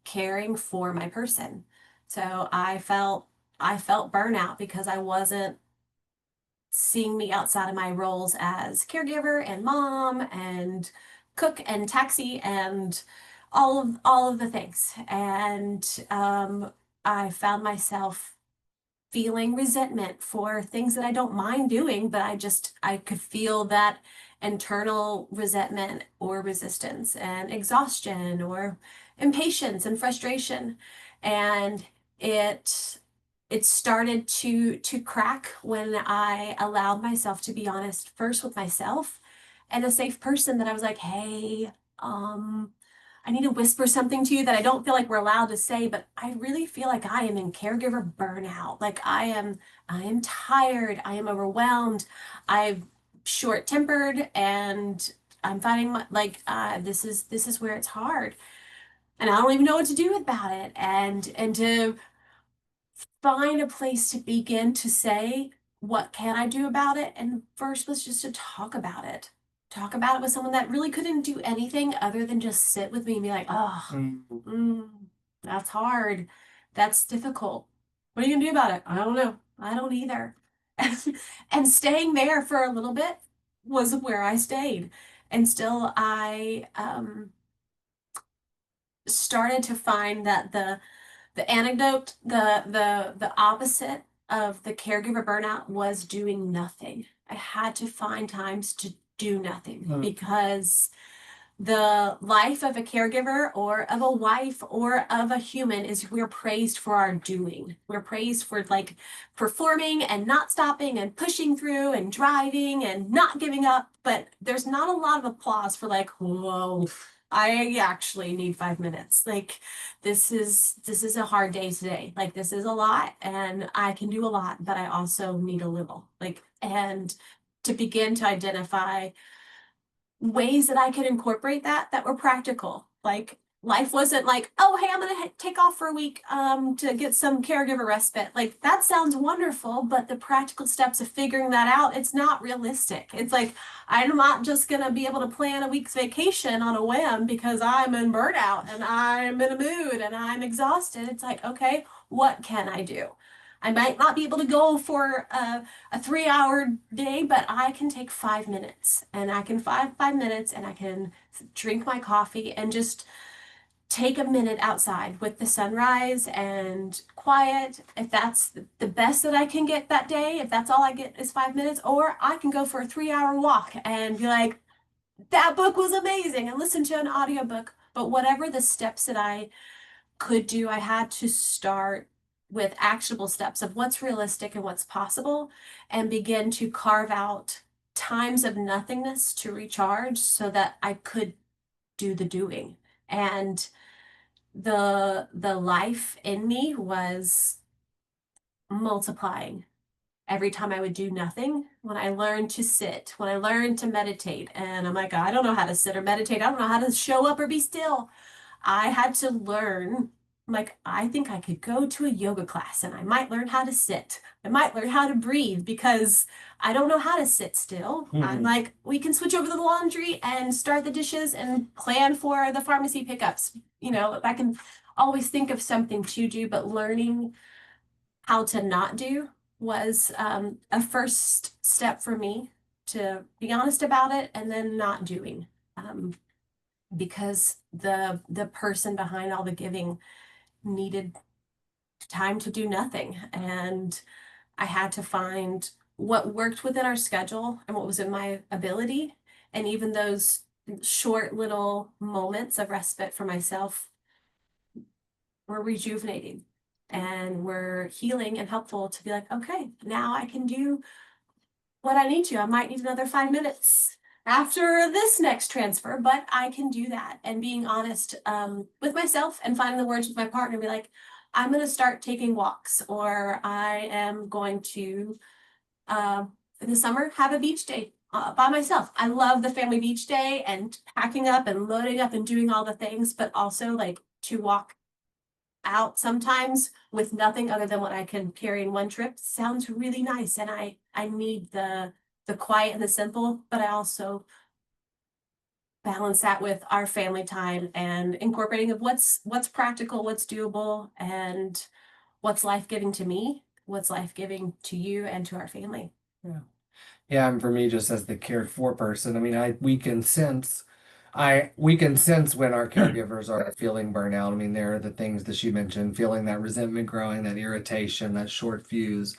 caring for my person. So I felt burnout because I wasn't seeing me outside of my roles as caregiver and mom and cook and taxi and all of the things. And I found myself feeling resentment for things that I don't mind doing, but I could feel that internal resentment or resistance and exhaustion or impatience and frustration. And it started to crack when I allowed myself to be honest first with myself and a safe person that I was like, hey, I need to whisper something to you that I don't feel like we're allowed to say, but I really feel like I am in caregiver burnout. Like I am tired, I am overwhelmed, I'm short-tempered, and I'm finding this is where it's hard. And I don't even know what to do about it. And to find a place to begin to say, what can I do about it? And first was just to talk about it. Talk about it with someone that really couldn't do anything other than just sit with me and be like, oh, that's hard. That's difficult. What are you gonna do about it? I don't know. I don't either. And staying there for a little bit was where I stayed. And still I started to find that the anecdote, the opposite of the caregiver burnout was doing nothing. I had to find times to do nothing because the life of a caregiver or of a wife or of a human is we're praised for our doing. We're praised for like performing and not stopping and pushing through and driving and not giving up. But there's not a lot of applause for like, whoa, I actually need 5 minutes. Like this is a hard day today. Like this is a lot and I can do a lot, but I also need a little. Like, and to begin to identify ways that I could incorporate that were practical. Like life wasn't like, oh, hey, I'm gonna take off for a week to get some caregiver respite. Like, that sounds wonderful, but the practical steps of figuring that out, it's not realistic. It's like, I'm not just gonna be able to plan a week's vacation on a whim because I'm in burnout and I'm in a mood and I'm exhausted. It's like, okay, what can I do? I might not be able to go for a 3-hour day, but I can take 5 minutes, and I can 5 minutes, and I can drink my coffee and just take a minute outside with the sunrise and quiet. If that's the best that I can get that day, if that's all I get is 5 minutes, or I can go for a 3-hour walk and be like, that book was amazing, and listen to an audiobook. But whatever the steps that I could do, I had to start with actionable steps of what's realistic and what's possible, and begin to carve out times of nothingness to recharge so that I could do the doing. And the life in me was multiplying every time I would do nothing. When I learned to sit, when I learned to meditate, and I'm like, I don't know how to sit or meditate, I don't know how to show up or be still. I had to learn, like, I think I could go to a yoga class and I might learn how to sit. I might learn how to breathe because I don't know how to sit still. I'm like, we can switch over to the laundry and start the dishes and plan for the pharmacy pickups. You know, I can always think of something to do, but learning how to not do was a first step for me to be honest about it, and then not doing. Because the person behind all the giving needed time to do nothing, and I had to find what worked within our schedule and what was in my ability, and even those short little moments of respite for myself were rejuvenating and were healing and helpful to be like, okay, now I can do what I need to. I might need another 5 minutes after this next transfer, but I can do that. And being honest with myself and finding the words with my partner, be like, I'm going to start taking walks, or I am going to, in the summer, have a beach day by myself. I love the family beach day and packing up and loading up and doing all the things, but also like to walk out sometimes with nothing other than what I can carry in one trip sounds really nice. And I need the quiet and the simple, but I also balance that with our family time and incorporating of what's practical, what's doable, and what's life-giving to me, what's life-giving to you and to our family. Yeah. Yeah, and for me, just as the cared for person, I mean, we can sense when our caregivers are feeling burnout. I mean, there are the things that you mentioned, feeling that resentment growing, that irritation, that short fuse.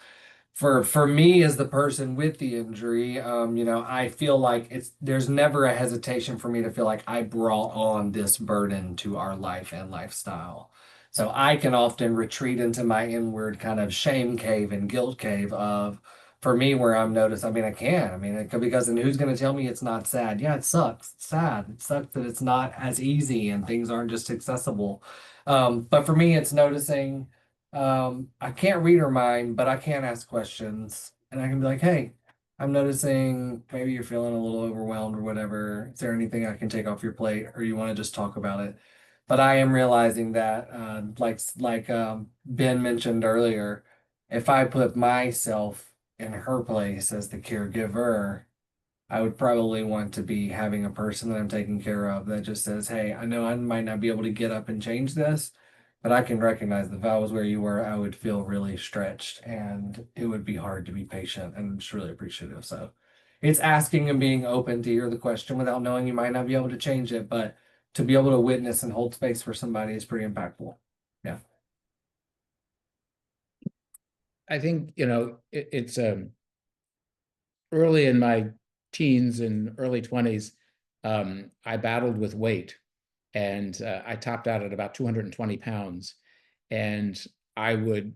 For me as the person with the injury, I feel like there's never a hesitation for me to feel like I brought on this burden to our life and lifestyle. So I can often retreat into my inward kind of shame cave and guilt cave of, for me, where I'm noticed. I mean, I can. I mean, because then who's going to tell me it's not sad? Yeah, it sucks. It's sad. It sucks that it's not as easy and things aren't just accessible. But for me, it's noticing. I can't read her mind, but I can ask questions, and I can be like, "Hey, I'm noticing maybe you're feeling a little overwhelmed or whatever. Is there anything I can take off your plate, or you want to just talk about it?" But I am realizing that, like Ben mentioned earlier, if I put myself in her place as the caregiver, I would probably want to be having a person that I'm taking care of that just says, "Hey, I know I might not be able to get up and change this, but I can recognize if I was where you were, I would feel really stretched and it would be hard to be patient and just really appreciative." So it's asking and being open to hear the question without knowing you might not be able to change it, but to be able to witness and hold space for somebody is pretty impactful. Yeah. I think, it's early in my teens and early 20s, I battled with weight, and I topped out at about 220 pounds. And I would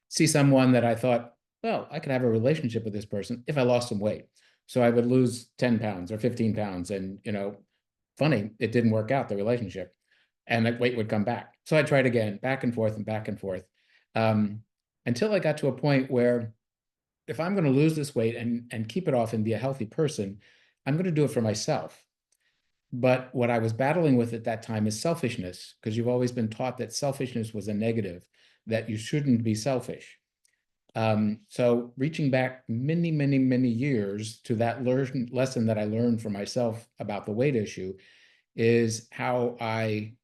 see someone that I thought, well, I could have a relationship with this person if I lost some weight. So I would lose 10 pounds or 15 pounds. And, funny, it didn't work out, the relationship. And that weight would come back. So I tried again, back and forth and back and forth, until I got to a point where if I'm going to lose this weight and keep it off and be a healthy person, I'm going to do it for myself. But what I was battling with at that time is selfishness, because you've always been taught that selfishness was a negative, that you shouldn't be selfish. So reaching back many, many, many years to that lesson that I learned for myself about the weight issue is how I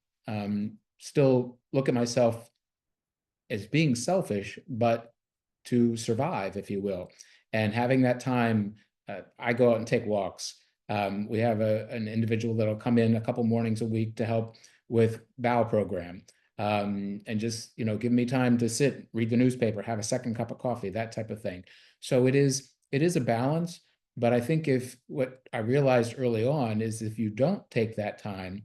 still look at myself as being selfish, but to survive, if you will. And having that time, I go out and take walks. We have an individual that'll come in a couple mornings a week to help with bowel program. And just, you know, give me time to sit, read the newspaper, have a second cup of coffee, that type of thing. So it is a balance. But I think what I realized early on is if you don't take that time,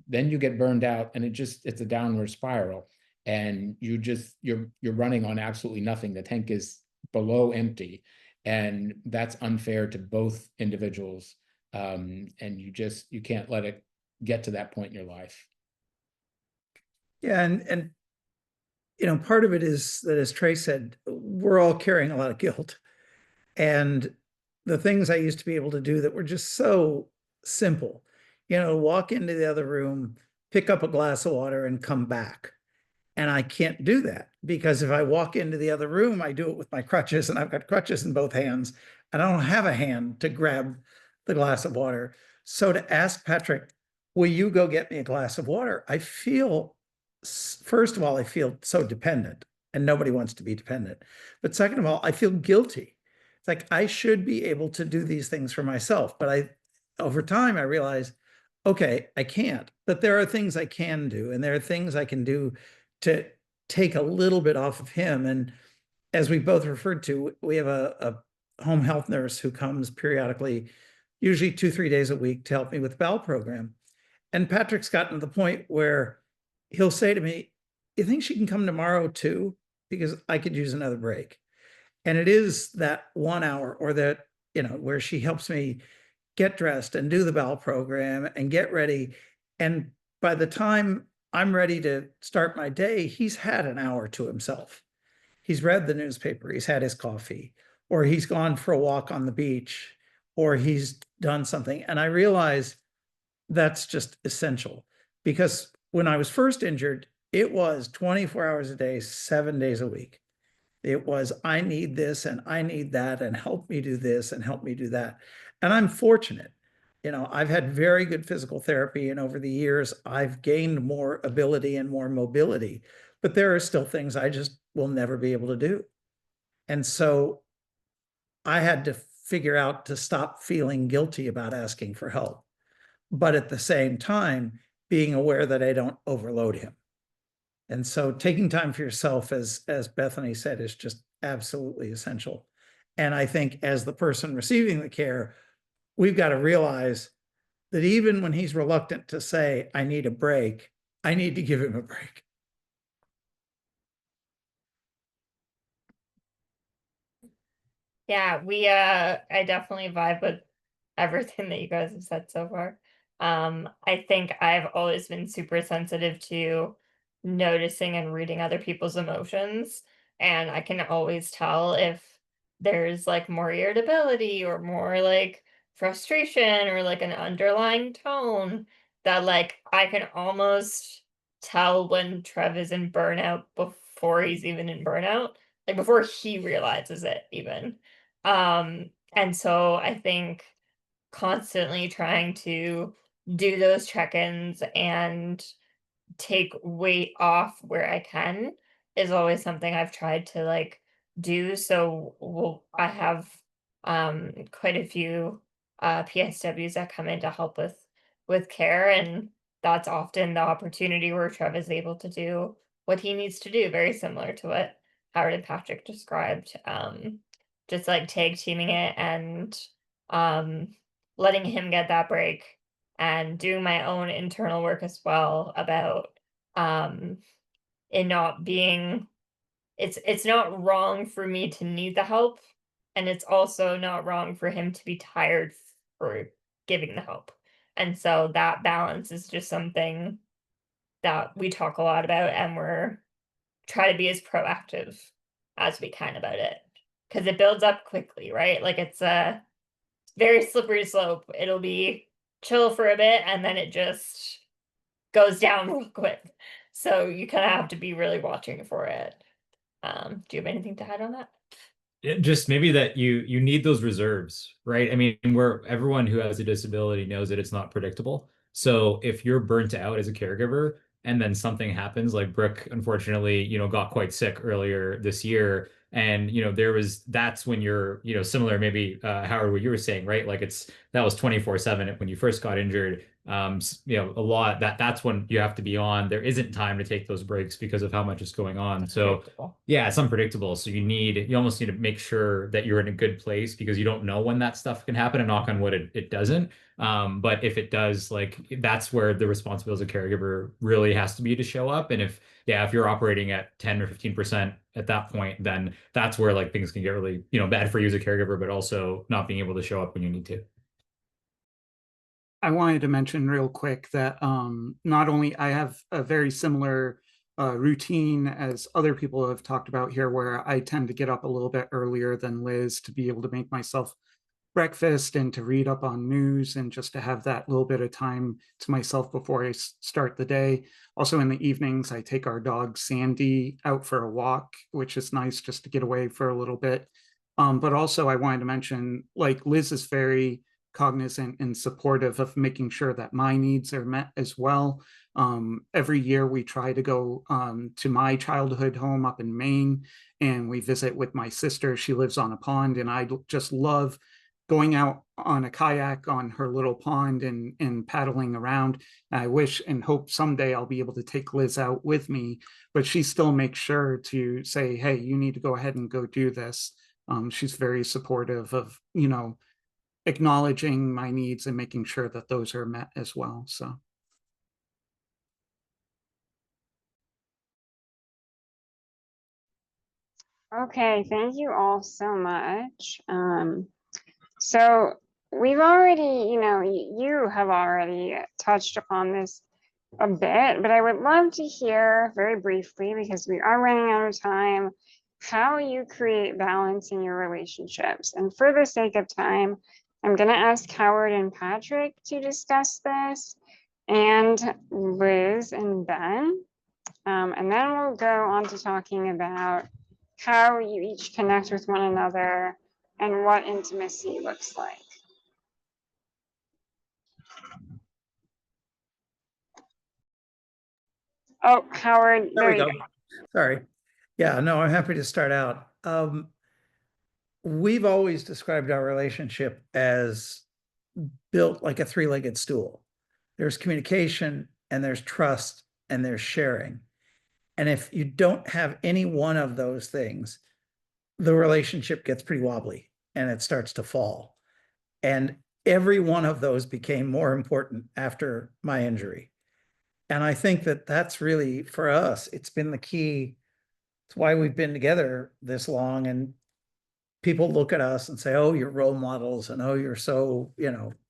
then you get burned out, and it's a downward spiral, and you're running on absolutely nothing. The tank is below empty, and that's unfair to both individuals. And you can't let it get to that point in your life. Yeah, and you know, part of it is that, as Trey said, we're all carrying a lot of guilt. And the things I used to be able to do that were just so simple, you know, walk into the other room, pick up a glass of water, and come back. And I can't do that because if I walk into the other room, I do it with my crutches, and I've got crutches in both hands, and I don't have a hand to grab the glass of water. So to ask Patrick, will you go get me a glass of water? I feel, first of all, I feel so dependent, and nobody wants to be dependent. But second of all, I feel guilty. It's like I should be able to do these things for myself. But over time, I realize, okay, I can't. But there are things I can do, and there are things I can do to take a little bit off of him. And as we both referred to, we have a home health nurse who comes periodically, usually 2-3 days a week, to help me with the bowel program. And Patrick's gotten to the point where he'll say to me, you think she can come tomorrow too? Because I could use another break. And it is that 1 hour, or that, you know, where she helps me get dressed and do the bowel program and get ready. And by the time I'm ready to start my day, he's had an hour to himself. He's read the newspaper, he's had his coffee, or he's gone for a walk on the beach, or he's done something. And I realize that's just essential, because when I was first injured, it was 24 hours a day, 7 days a week. It was, I need this and I need that, and help me do this and help me do that. And I'm fortunate. You know, I've had very good physical therapy, and over the years, I've gained more ability and more mobility. But there are still things I just will never be able to do. And so I had to figure out to stop feeling guilty about asking for help, but at the same time, being aware that I don't overload him. And so taking time for yourself, as Bethany said, is just absolutely essential. And I think as the person receiving the care, we've got to realize that even when he's reluctant to say, I need a break, I need to give him a break. Yeah, I definitely vibe with everything that you guys have said so far. I think I've always been super sensitive to noticing and reading other people's emotions, and I can always tell if there's like more irritability or more like frustration or like an underlying tone, that like I can almost tell when Trev is in burnout before he's even in burnout, like before he realizes it even. And so I think constantly trying to do those check-ins and take weight off where I can is always something I've tried to like do. So I have quite a few PSWs that come in to help with care, and that's often the opportunity where Trev is able to do what he needs to do, very similar to what Howard and Patrick described. Just like tag teaming it and um letting him get that break, and doing my own internal work as well about it not being, it's not wrong for me to need the help, and it's also not wrong for him to be tired for giving the help. And so that balance is just something that we talk a lot about, and we're try to be as proactive as we can about it, because it builds up quickly, right? Like it's a very slippery slope. It'll be chill for a bit and then it just goes down real quick. So you kind of have to be really watching for it. Do you have anything to add on that? Just maybe that you need those reserves, right? I mean, where everyone who has a disability knows that it's not predictable. So if you're burnt out as a caregiver and then something happens, like Brooke, unfortunately, got quite sick earlier this year. And that's when you're, similar, maybe Howard, what you were saying, right? Like that was 24/7 when you first got injured. A lot that's when you have to be on. There isn't time to take those breaks because of how much is going on. So yeah, it's unpredictable. So you almost need to make sure that you're in a good place because you don't know when that stuff can happen. And knock on wood, it doesn't. But if it does, like that's where the responsibility as a caregiver really has to be to show up. And if you're operating at 10 or 15% at that point, then that's where like things can get really, bad for you as a caregiver, but also not being able to show up when you need to. I wanted to mention real quick that not only I have a very similar routine as other people have talked about here, where I tend to get up a little bit earlier than Liz to be able to make myself breakfast and to read up on news and just to have that little bit of time to myself before I start the day. Also in the evenings, I take our dog Sandy out for a walk, which is nice just to get away for a little bit. But also I wanted to mention, like Liz is very cognizant and supportive of making sure that my needs are met as well. Every year we try to go to my childhood home up in Maine, and we visit with my sister. She lives on a pond, and I just love going out on a kayak on her little pond and paddling around. I wish and hope someday I'll be able to take Liz out with me, but she still makes sure to say, hey, you need to go ahead and go do this. She's very supportive of, acknowledging my needs and making sure that those are met as well. So. Okay, thank you all so much. So we've already, you have already touched upon this a bit, but I would love to hear very briefly, because we are running out of time, how you create balance in your relationships. And for the sake of time, I'm going to ask Howard and Patrick to discuss this, and Liz and Ben. And then we'll go on to talking about how you each connect with one another and what intimacy looks like. Oh, Howard, There we you go. Sorry. Yeah, no, I'm happy to start out. We've always described our relationship as built like a three-legged stool. There's communication, and there's trust, and there's sharing. And if you don't have any one of those things, the relationship gets pretty wobbly and it starts to fall. And every one of those became more important after my injury. And I think that that's really, for us, it's been the key. It's why we've been together this long. And people look at us and say, oh, you're role models, and oh, you're so,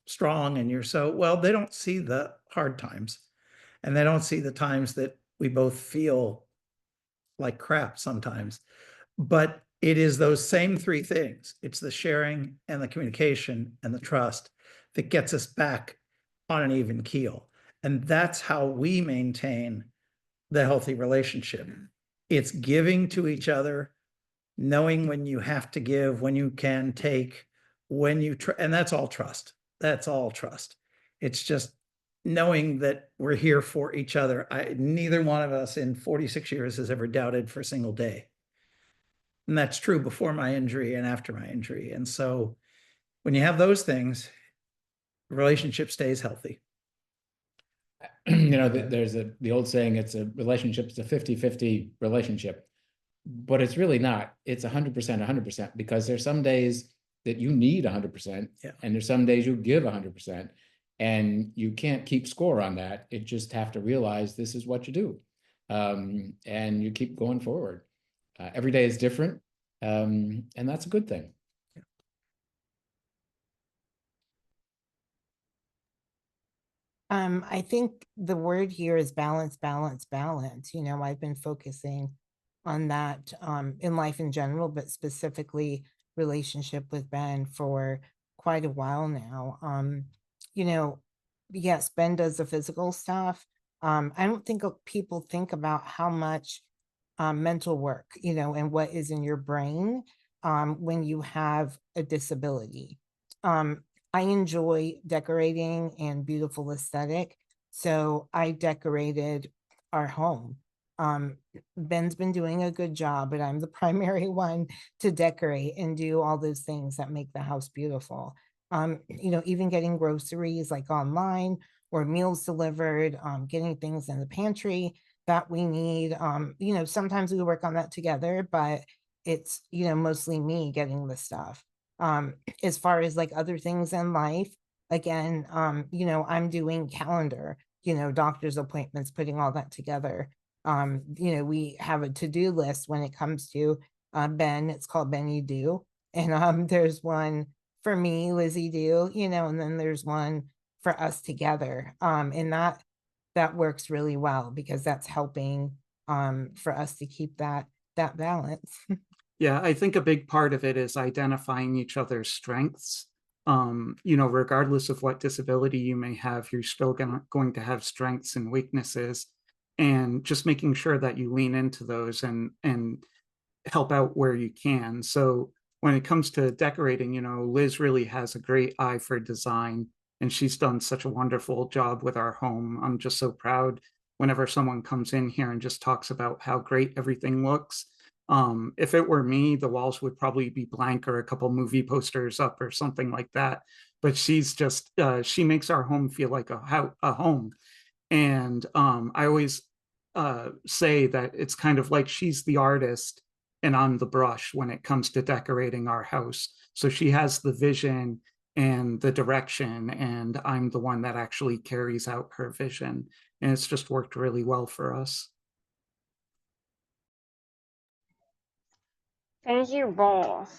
strong, and you're so, well, they don't see the hard times, and they don't see the times that we both feel like crap sometimes. But it is those same three things. It's the sharing and the communication and the trust that gets us back on an even keel. And that's how we maintain the healthy relationship. It's giving to each other, knowing when you have to give, when you can take, when you and that's all trust. That's all trust. It's just knowing that we're here for each other. Neither one of us in 46 years has ever doubted for a single day. And that's true before my injury and after my injury. And so when you have those things, the relationship stays healthy. There's the old saying, it's a relationship, it's a 50-50 relationship, but it's really not. It's 100%, 100%, because there's some days that you need 100%, and there's some days you give 100%, and you can't keep score on that. You just have to realize this is what you do, and you keep going forward. Every day is different, and that's a good thing. I think the word here is balance, balance, balance. I've been focusing on that in life in general, but specifically relationship with Ben for quite a while now. yes, Ben does the physical stuff. I don't think people think about how much mental work, and what is in your brain when you have a disability. I enjoy decorating and beautiful aesthetic, so I decorated our home. Ben's been doing a good job, but I'm the primary one to decorate and do all those things that make the house beautiful. Even getting groceries like online or meals delivered, getting things in the pantry that we need. Sometimes we work on that together, but it's, mostly me getting the stuff. As far as like other things in life, again, I'm doing calendar, doctor's appointments, putting all that together. We have a to-do list when it comes to Ben. It's called Ben You Do. And there's one for me, Lizzie Do, and then there's one for us together. And that works really well because that's helping for us to keep that balance. Yeah, I think a big part of it is identifying each other's strengths. Regardless of what disability you may have, you're still going to have strengths and weaknesses, and just making sure that you lean into those and help out where you can. So when it comes to decorating, Liz really has a great eye for design, and she's done such a wonderful job with our home. I'm just so proud whenever someone comes in here and just talks about how great everything looks. If it were me, the walls would probably be blank or a couple movie posters up or something like that. But she's just, she makes our home feel like a home. And I always say that it's kind of like she's the artist and I'm the brush when it comes to decorating our house. So she has the vision and the direction, and I'm the one that actually carries out her vision. And it's just worked really well for us. Thank you both.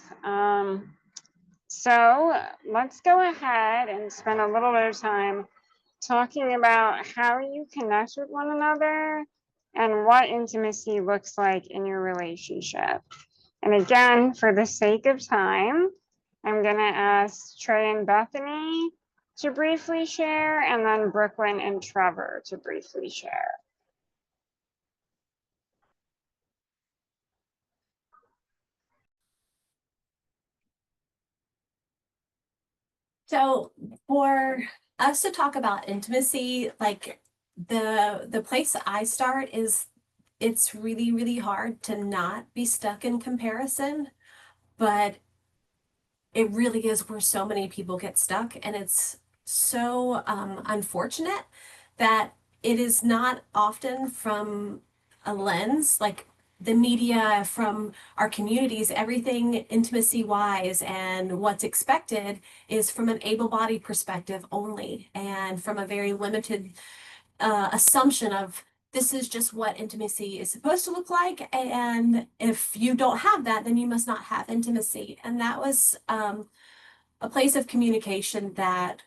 So let's go ahead and spend a little bit of time talking about how you connect with one another and what intimacy looks like in your relationship. And again, for the sake of time, I'm going to ask Trey and Bethany to briefly share, and then Brooklyn and Trevor to briefly share. So for us to talk about intimacy, like the place that I start is it's really, really hard to not be stuck in comparison, but it really is where so many people get stuck. And it's so unfortunate that it is not often from a lens like the media, from our communities, everything intimacy wise and what's expected is from an able-bodied perspective only, and from a very limited assumption of this is just what intimacy is supposed to look like, and if you don't have that, then you must not have intimacy. And that was a place of communication that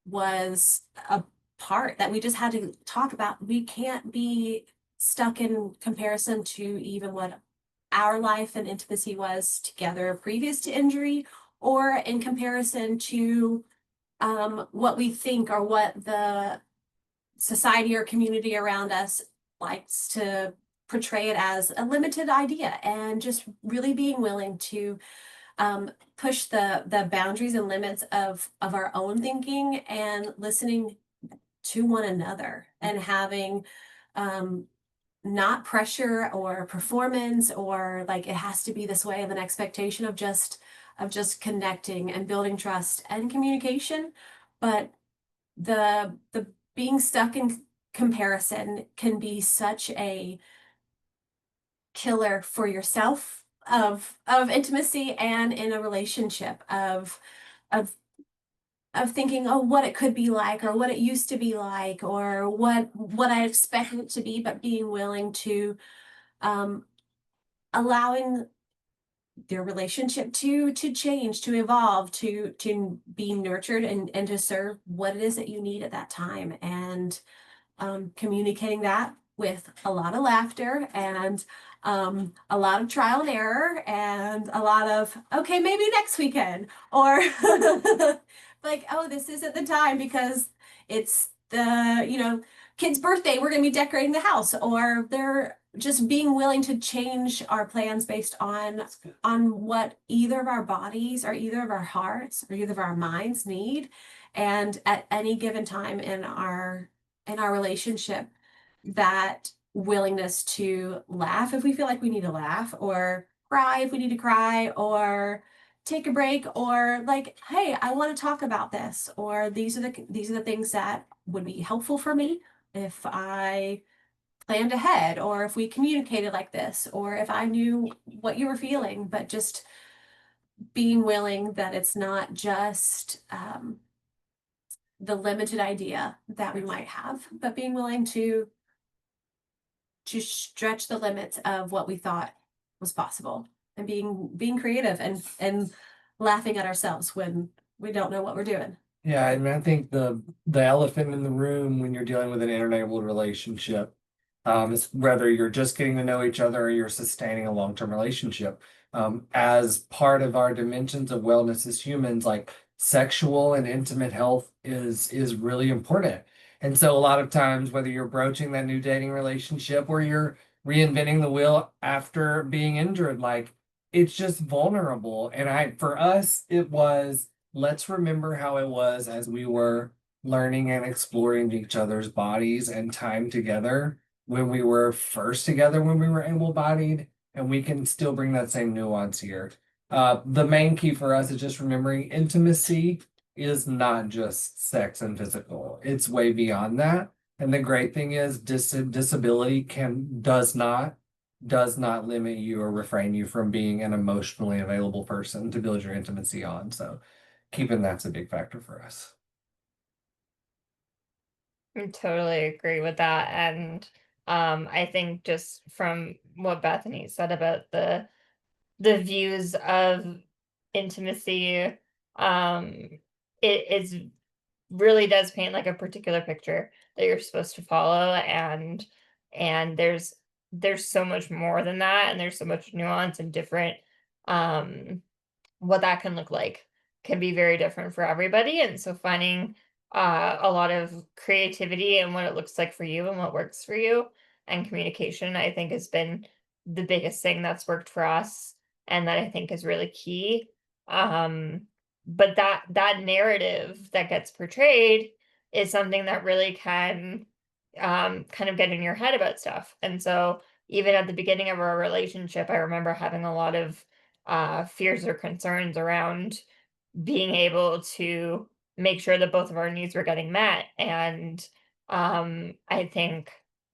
was a part that we just had to talk about. We can't be stuck in comparison to even what our life and intimacy was together previous to injury, or in comparison to what we think or what the society or community around us likes to portray it as a limited idea, and just really being willing to push the boundaries and limits of our own thinking, and listening to one another, and having not pressure or performance or like it has to be this way, of an expectation of just connecting and building trust and communication. But the being stuck in comparison can be such a killer for yourself of intimacy, and in a relationship of thinking, oh, what it could be like, or what it used to be like, or what I expect it to be, but being willing to allowing their relationship to change, to evolve, to be nurtured, and to serve what it is that you need at that time. And communicating that with a lot of laughter, and a lot of trial and error, and a lot of, okay, maybe next weekend, or like, oh, this isn't the time because it's the, kid's birthday, we're going to be decorating the house, or they're just being willing to change our plans based on what either of our bodies or either of our hearts or either of our minds need. And at any given time in our relationship, that willingness to laugh if we feel like we need to laugh, or cry if we need to cry, or take a break, or like, hey, I want to talk about this, or these are the things that would be helpful for me if I planned ahead, or if we communicated like this, or if I knew what you were feeling. But just being willing that it's not just the limited idea that we might have, but being willing to stretch the limits of what we thought was possible, and being creative and laughing at ourselves when we don't know what we're doing. Yeah, I mean, I think the elephant in the room when you're dealing with an internet-enabled relationship, is whether you're just getting to know each other or you're sustaining a long-term relationship. As part of our dimensions of wellness as humans, like sexual and intimate health is really important. And so a lot of times, whether you're broaching that new dating relationship or you're reinventing the wheel after being injured, like it's just vulnerable. And for us, it was, let's remember how it was as we were learning and exploring each other's bodies and time together when we were first together, when we were able-bodied, and we can still bring that same nuance here. The main key for us is just remembering intimacy is not just sex and physical. It's way beyond that. And the great thing is disability does not limit you or refrain you from being an emotionally available person to build your intimacy on. So keeping that's a big factor for us. I totally agree with that. And I think just from what Bethany said about the views of intimacy, it is really does paint like a particular picture that you're supposed to follow, and there's so much more than that, and there's so much nuance and different, what that can look like can be very different for everybody. And so finding a lot of creativity and what it looks like for you and what works for you, and communication, I think, has been the biggest thing that's worked for us, and that I think is really key. um but that narrative that gets portrayed is something that really can kind of get in your head about stuff. And so even at the beginning of our relationship, I remember having a lot of fears or concerns around being able to make sure that both of our needs were getting met. And I think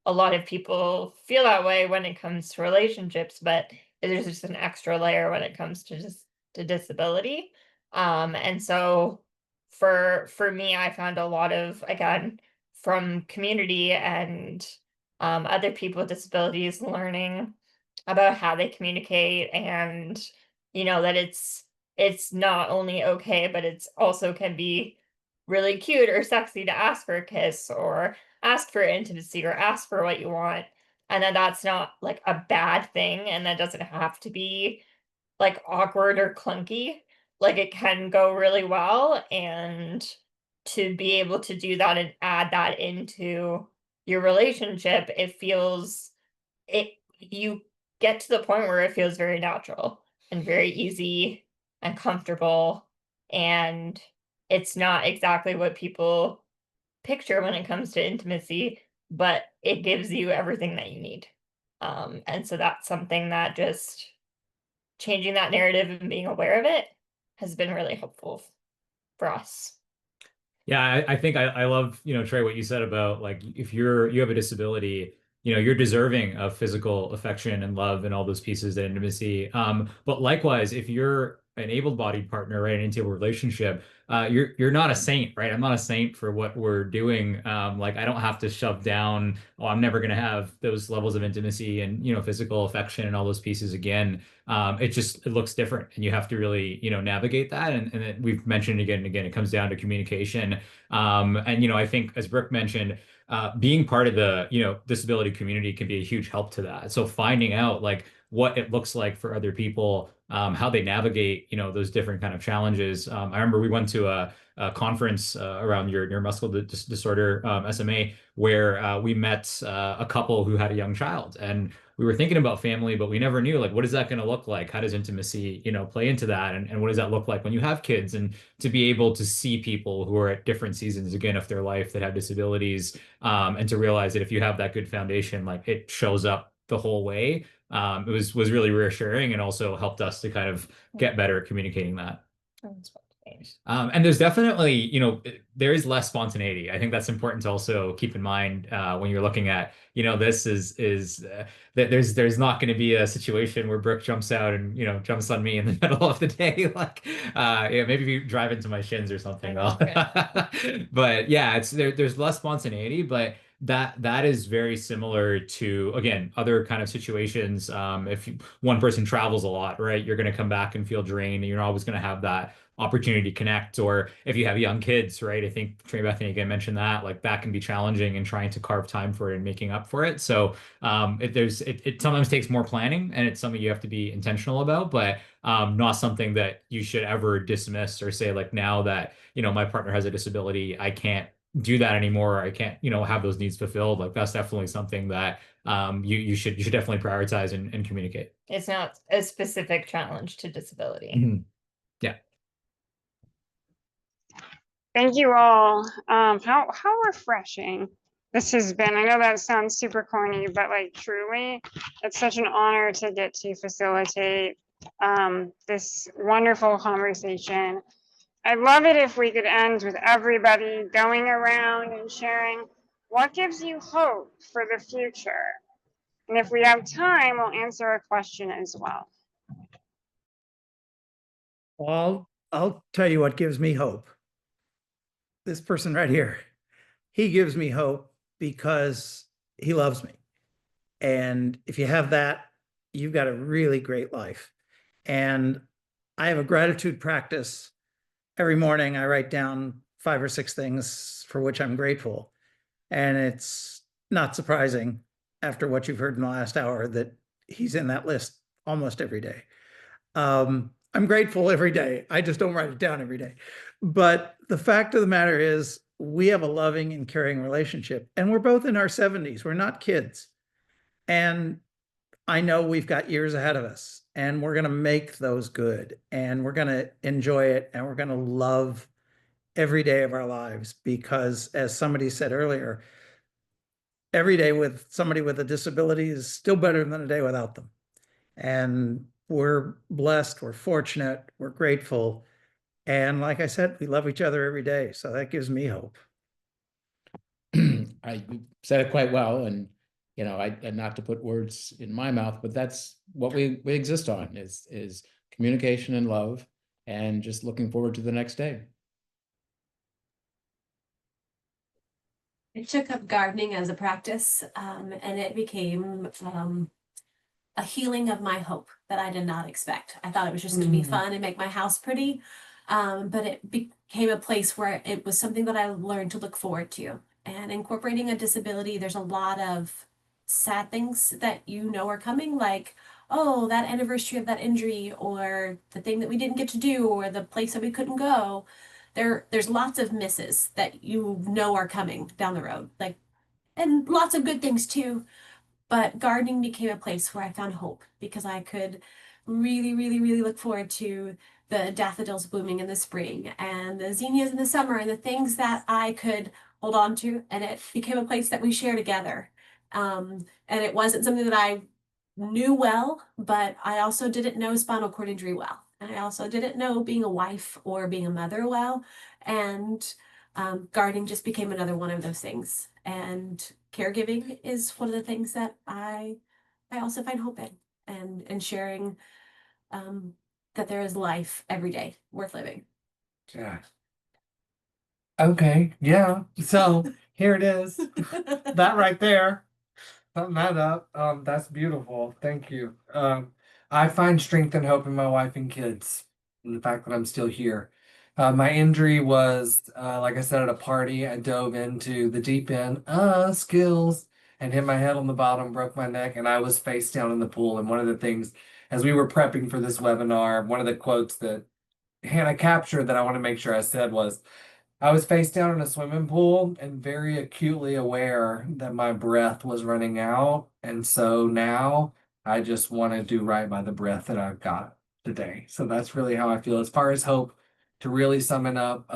a lot of people feel that way when it comes to relationships, but there's just an extra layer when it comes to just to disability. And so for me, I found a lot of, again, from community and other people with disabilities, learning about how they communicate, and that it's not only okay, but it's also can be really cute or sexy to ask for a kiss, or ask for intimacy, or ask for what you want, and then that's not like a bad thing, and that doesn't have to be like awkward or clunky. Like it can go really well, and to be able to do that and add that into your relationship, it you get to the point where it feels very natural and very easy and comfortable, and it's not exactly what people picture when it comes to intimacy, but it gives you everything that you need. And so that's something that just changing that narrative and being aware of it has been really helpful for us. Yeah, I think I love, Trey, what you said about like if you have a disability, you're deserving of physical affection and love and all those pieces and intimacy. But likewise, if you're an able-bodied partner, right, into a relationship, you're not a saint, right? I'm not a saint for what we're doing. Like I don't have to shove down, oh, I'm never gonna have those levels of intimacy and physical affection and all those pieces again. It looks different, and you have to really navigate that. And we've mentioned again and again, it comes down to communication. And I think, as Brooke mentioned, being part of the disability community can be a huge help to that. So finding out like what it looks like for other people, how they navigate those different kind of challenges. I remember we went to conference around your neuromuscular disorder, SMA, where we met a couple who had a young child, and we were thinking about family, but we never knew, like, what is that going to look like? How does intimacy, play into that? And what does that look like when you have kids? And to be able to see people who are at different seasons, again, of their life that have disabilities, and to realize that if you have that good foundation, like, it shows up the whole way. It was really reassuring, and also helped us to kind of get better at communicating that. And there's definitely, there is less spontaneity. I think that's important to also keep in mind when you're looking at, this is that there's not going to be a situation where Brooke jumps out and, jumps on me in the middle of the day. Like, maybe if you drive into my shins or something. But yeah, there's less spontaneity, but that is very similar to, again, other kind of situations. If one person travels a lot, right, you're going to come back and feel drained, and you're always going to have that opportunity to connect. Or if you have young kids, right, I think Trey Bethany again mentioned that, like, that can be challenging, and trying to carve time for it and making up for it. So it sometimes takes more planning, and it's something you have to be intentional about, but not something that you should ever dismiss or say, like, now that my partner has a disability, I can't do that anymore. I can't, have those needs fulfilled. Like, that's definitely something that you should definitely prioritize and communicate. It's not a specific challenge to disability. Mhm. Yeah. Thank you all. How refreshing this has been. I know that sounds super corny, but like, truly, it's such an honor to get to facilitate this wonderful conversation. I'd love it if we could end with everybody going around and sharing what gives you hope for the future. And if we have time, we'll answer a question as well. Well, I'll tell you what gives me hope. This person right here, he gives me hope because he loves me. And if you have that, you've got a really great life. And I have a gratitude practice. Every morning I write down 5 or 6 things for which I'm grateful. And it's not surprising, after what you've heard in the last hour, that he's in that list almost every day. I'm grateful every day. I just don't write it down every day. But the fact of the matter is, we have a loving and caring relationship, and we're both in our 70s. We're not kids. And I know we've got years ahead of us, and we're going to make those good, and we're going to enjoy it, and we're going to love every day of our lives, because, as somebody said earlier, every day with somebody with a disability is still better than a day without them. And we're blessed, we're fortunate, we're grateful. And like I said, we love each other every day. So that gives me hope. I said it quite well, and I not to put words in my mouth, but that's what we exist on, is communication and love, and just looking forward to the next day. I took up gardening as a practice, and it became a healing of my hope that I did not expect. I thought it was just going to be fun and make my house pretty, but it became a place where it was something that I learned to look forward to. And incorporating a disability, there's a lot of sad things that are coming, like, oh, that anniversary of that injury, or the thing that we didn't get to do, or the place that we couldn't go. There's lots of misses that are coming down the road, like, and lots of good things too. But gardening became a place where I found hope, because I could really, really, really look forward to the daffodils blooming in the spring, and the zinnias in the summer, and the things that I could hold on to. And it became a place that we share together. And it wasn't something that I knew well, but I also didn't know spinal cord injury well. And I also didn't know being a wife or being a mother well. And gardening just became another one of those things. And caregiving is one of the things that I also find hope in, and sharing that there is life every day worth living. Yeah. Okay, yeah. So here it is. That right there. Sum that up. That's beautiful. Thank you. I find strength and hope in my wife and kids, and the fact that I'm still here. My injury was, like I said, at a party. I dove into the deep end, skills, and hit my head on the bottom, broke my neck, and I was face down in the pool. And one of the things, as we were prepping for this webinar, one of the quotes that Hannah captured that I want to make sure I said was, I was face down in a swimming pool and very acutely aware that my breath was running out. And so now I just want to do right by the breath that I've got today. So that's really how I feel. As far as hope, to really sum it up,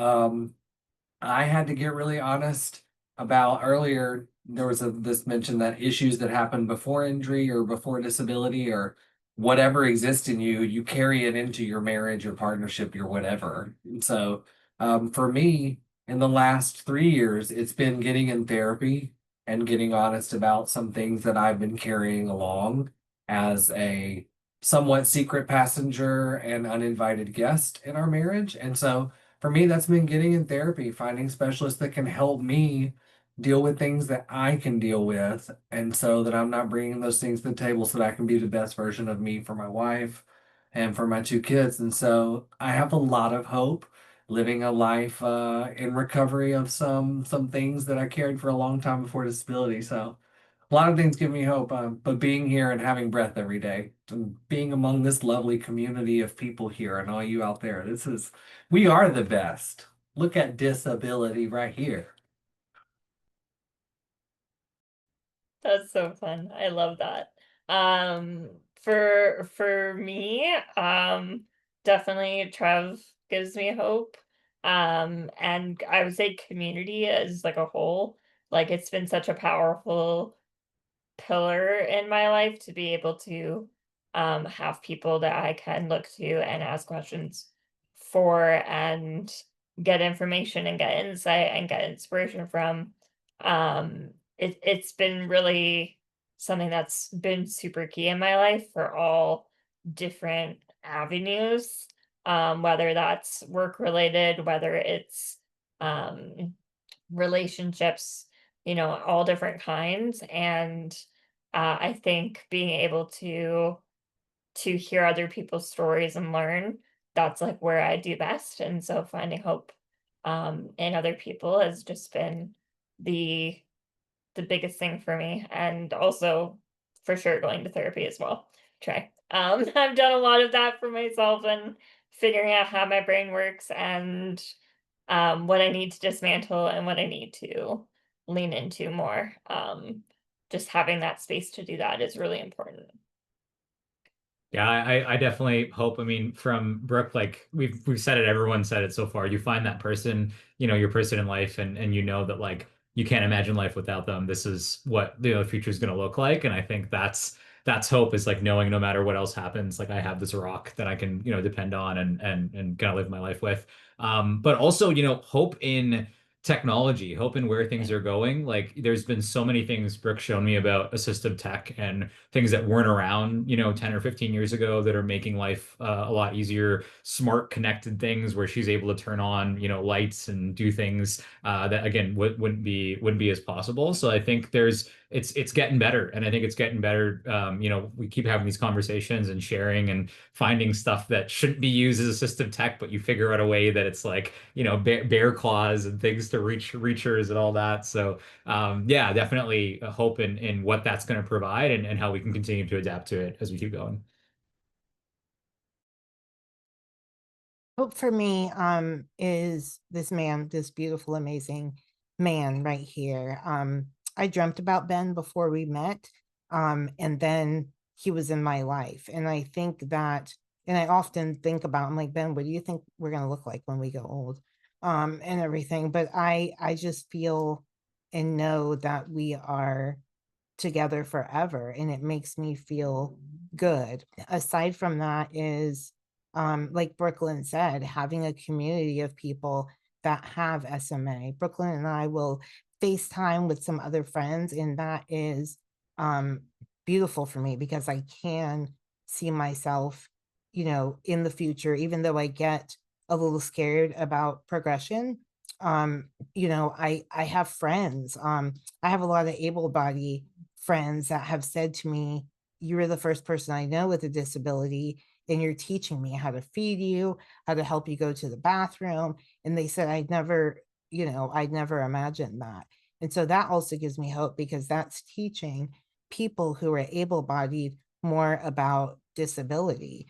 I had to get really honest about earlier. There was this mention that issues that happen before injury or before disability or whatever exists in you, you carry it into your marriage, your partnership, your whatever. And so, for me, in the last 3 years, it's been getting in therapy and getting honest about some things that I've been carrying along as a somewhat secret passenger and uninvited guest in our marriage. And so, for me, that's been getting in therapy, finding specialists that can help me deal with things that I can deal with. And so that I'm not bringing those things to the table so that I can be the best version of me for my wife and for my 2 kids. And so I have a lot of hope living a life in recovery of some things that I carried for a long time before disability. So a lot of things give me hope, but being here and having breath every day and being among this lovely community of people here and all you out there, we are the best. Look at disability right here. That's so fun. I love that. For me, definitely Trev gives me hope. And I would say community as like a whole, like it's been such a powerful pillar in my life to be able to have people that I can look to and ask questions for and get information and get insight and get inspiration from. It's been really something that's been super key in my life for all different avenues, whether that's work related, whether it's relationships, all different kinds. And I think being able to hear other people's stories and learn, that's like where I do best. And so finding hope in other people has just been the the biggest thing for me. And also for sure going to therapy as well. Try. I've done a lot of that for myself and figuring out how my brain works and what I need to dismantle and what I need to lean into more. Just having that space to do that is really important. Yeah, I definitely hope. I mean, from Brooke, like we've said it, everyone said it so far. You find that person, your person in life, and you know that like you can't imagine life without them. This is what the future is going to look like, and I think that's hope is like knowing no matter what else happens, like I have this rock that I can depend on and kind of live my life with. But also hope in technology, hope in where things are going. Like there's been so many things Brooke's shown me about assistive tech and things that weren't around, 10 or 15 years ago that are making life a lot easier, smart connected things where she's able to turn on, lights and do things that again wouldn't be as possible. So I think it's getting better, and I think it's getting better. We keep having these conversations and sharing and finding stuff that shouldn't be used as assistive tech, but you figure out a way that it's like, bear claws and things to reachers and all that. So yeah, definitely a hope in what that's going to provide and how we can continue to adapt to it as we keep going. Hope for me is this man, this beautiful, amazing man right here. I dreamt about Ben before we met, and then he was in my life. And I think that, and I often think about, I'm like, Ben, what do you think we're gonna look like when we get old? And everything. But I just feel and know that we are together forever, and it makes me feel good. Aside from that is like Brooklyn said, having a community of people that have SMA. Brooklyn and I will FaceTime with some other friends, and that is um beautiful for me because I can see myself, in the future, even though I get a little scared about progression. I have friends. I have a lot of able-bodied friends that have said to me, you're the first person I know with a disability, and you're teaching me how to feed you, how to help you go to the bathroom. And they said, I'd never imagined that. And so that also gives me hope because that's teaching people who are able-bodied more about disability,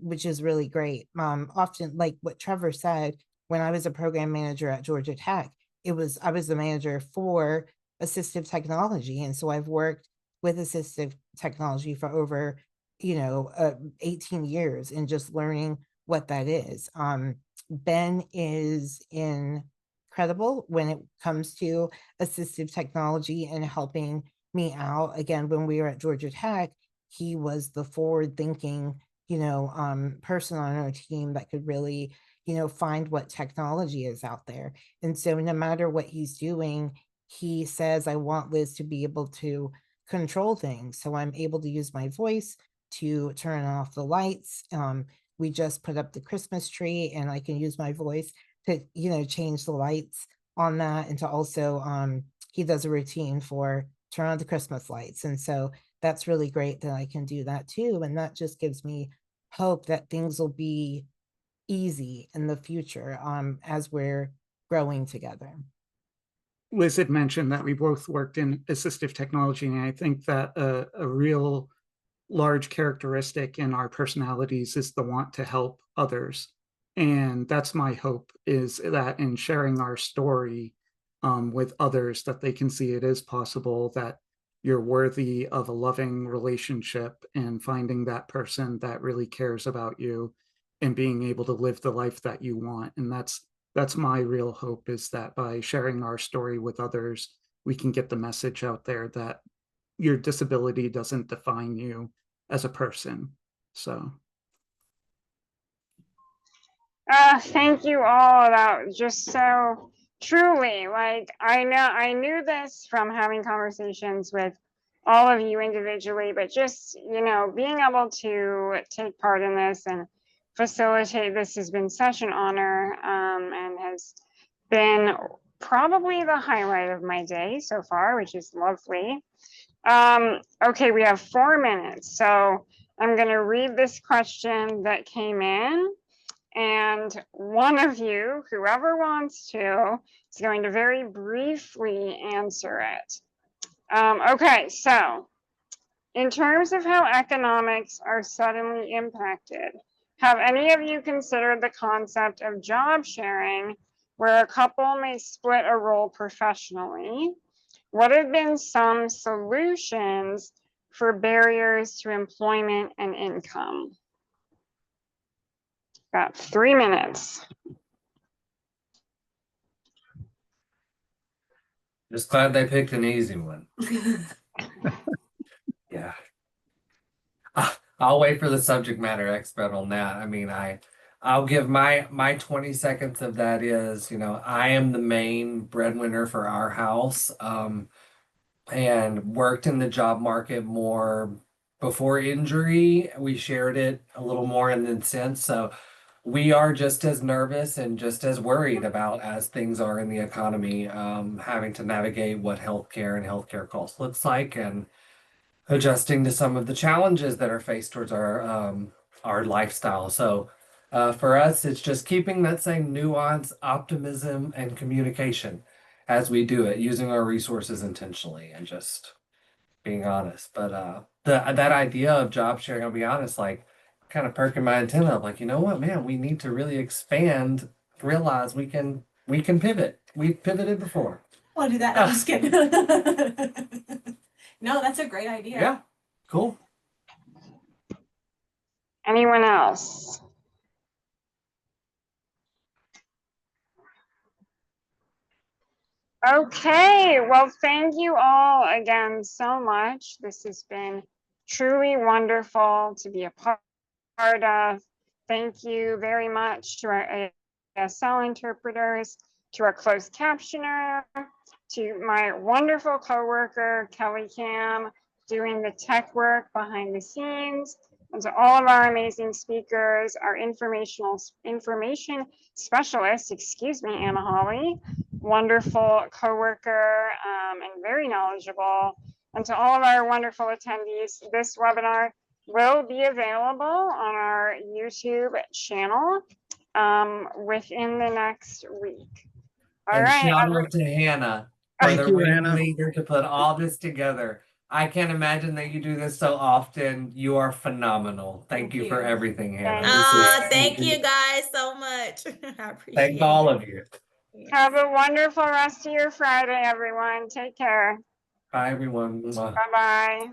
which is really great. Often, like what Trevor said, when I was a program manager at Georgia Tech, I was the manager for assistive technology. And so I've worked with assistive technology for over, 18 years and just learning what that is. Ben is incredible when it comes to assistive technology and helping me out. Again, when we were at Georgia Tech, he was the forward thinking, person on our team that could really, find what technology is out there. And so no matter what he's doing, he says, I want Liz to be able to control things. So I'm able to use my voice to turn off the lights. We just put up the Christmas tree and I can use my voice to, change the lights on that. And to also, he does a routine for turn on the Christmas lights. And so that's really great that I can do that too. And that just gives me hope that things will be easy in the future as we're growing together. Liz had mentioned that we both worked in assistive technology, and I think that a real large characteristic in our personalities is the want to help others. And that's my hope, is that in sharing our story with others, that they can see it is possible, that you're worthy of a loving relationship, and finding that person that really cares about you and being able to live the life that you want. And that's my real hope, is that by sharing our story with others, we can get the message out there that your disability doesn't define you as a person. So. Thank you all. That was just so truly, like, I knew this from having conversations with all of you individually, but just, being able to take part in this and facilitate this has been such an honor, and has been probably the highlight of my day so far, which is lovely. Okay, we have 4 minutes, so I'm going to read this question that came in, and one of you, whoever wants to, is going to very briefly answer it. Okay, so in terms of how economics are suddenly impacted, have any of you considered the concept of job sharing, where a couple may split a role professionally? What have been some solutions for barriers to employment and income? Got 3 minutes. Just glad they picked an easy one. Yeah. I'll wait for the subject matter expert on that. I mean, I'll give my 20 seconds of that is, I am the main breadwinner for our house, and worked in the job market more before injury. We shared it a little more and then since. So we are just as nervous and just as worried about as things are in the economy, having to navigate what healthcare and healthcare costs looks like, and adjusting to some of the challenges that are faced towards our lifestyle. So for us, it's just keeping that same nuance, optimism, and communication as we do it, using our resources intentionally and just being honest. But that idea of job sharing, I'll be honest, like kind of perking my antenna up, like, you know what, man, we need to really expand, realize we can pivot. We've pivoted before. I'll do that. I'm just kidding. No, that's a great idea. Yeah, cool. Anyone else? Okay, well, thank you all again so much. This has been truly wonderful to be a part of. Thank you very much to our ASL interpreters, to our closed captioner, to my wonderful coworker, Kelly Cam, doing the tech work behind the scenes, and to all of our amazing speakers, our information specialist, Anna Holly, wonderful coworker, and very knowledgeable, and to all of our wonderful attendees. This webinar will be available on our YouTube channel within the next week. All and right. shout out to Hannah for Thank the you, Hannah. ringleader to put all this together. I can't imagine that you do this so often. You are phenomenal. Thank you for everything, Hannah. Thank you guys so much. I appreciate Thank all it. of you. Have a wonderful rest of your Friday, everyone. Take care. Bye, everyone. Bye-bye.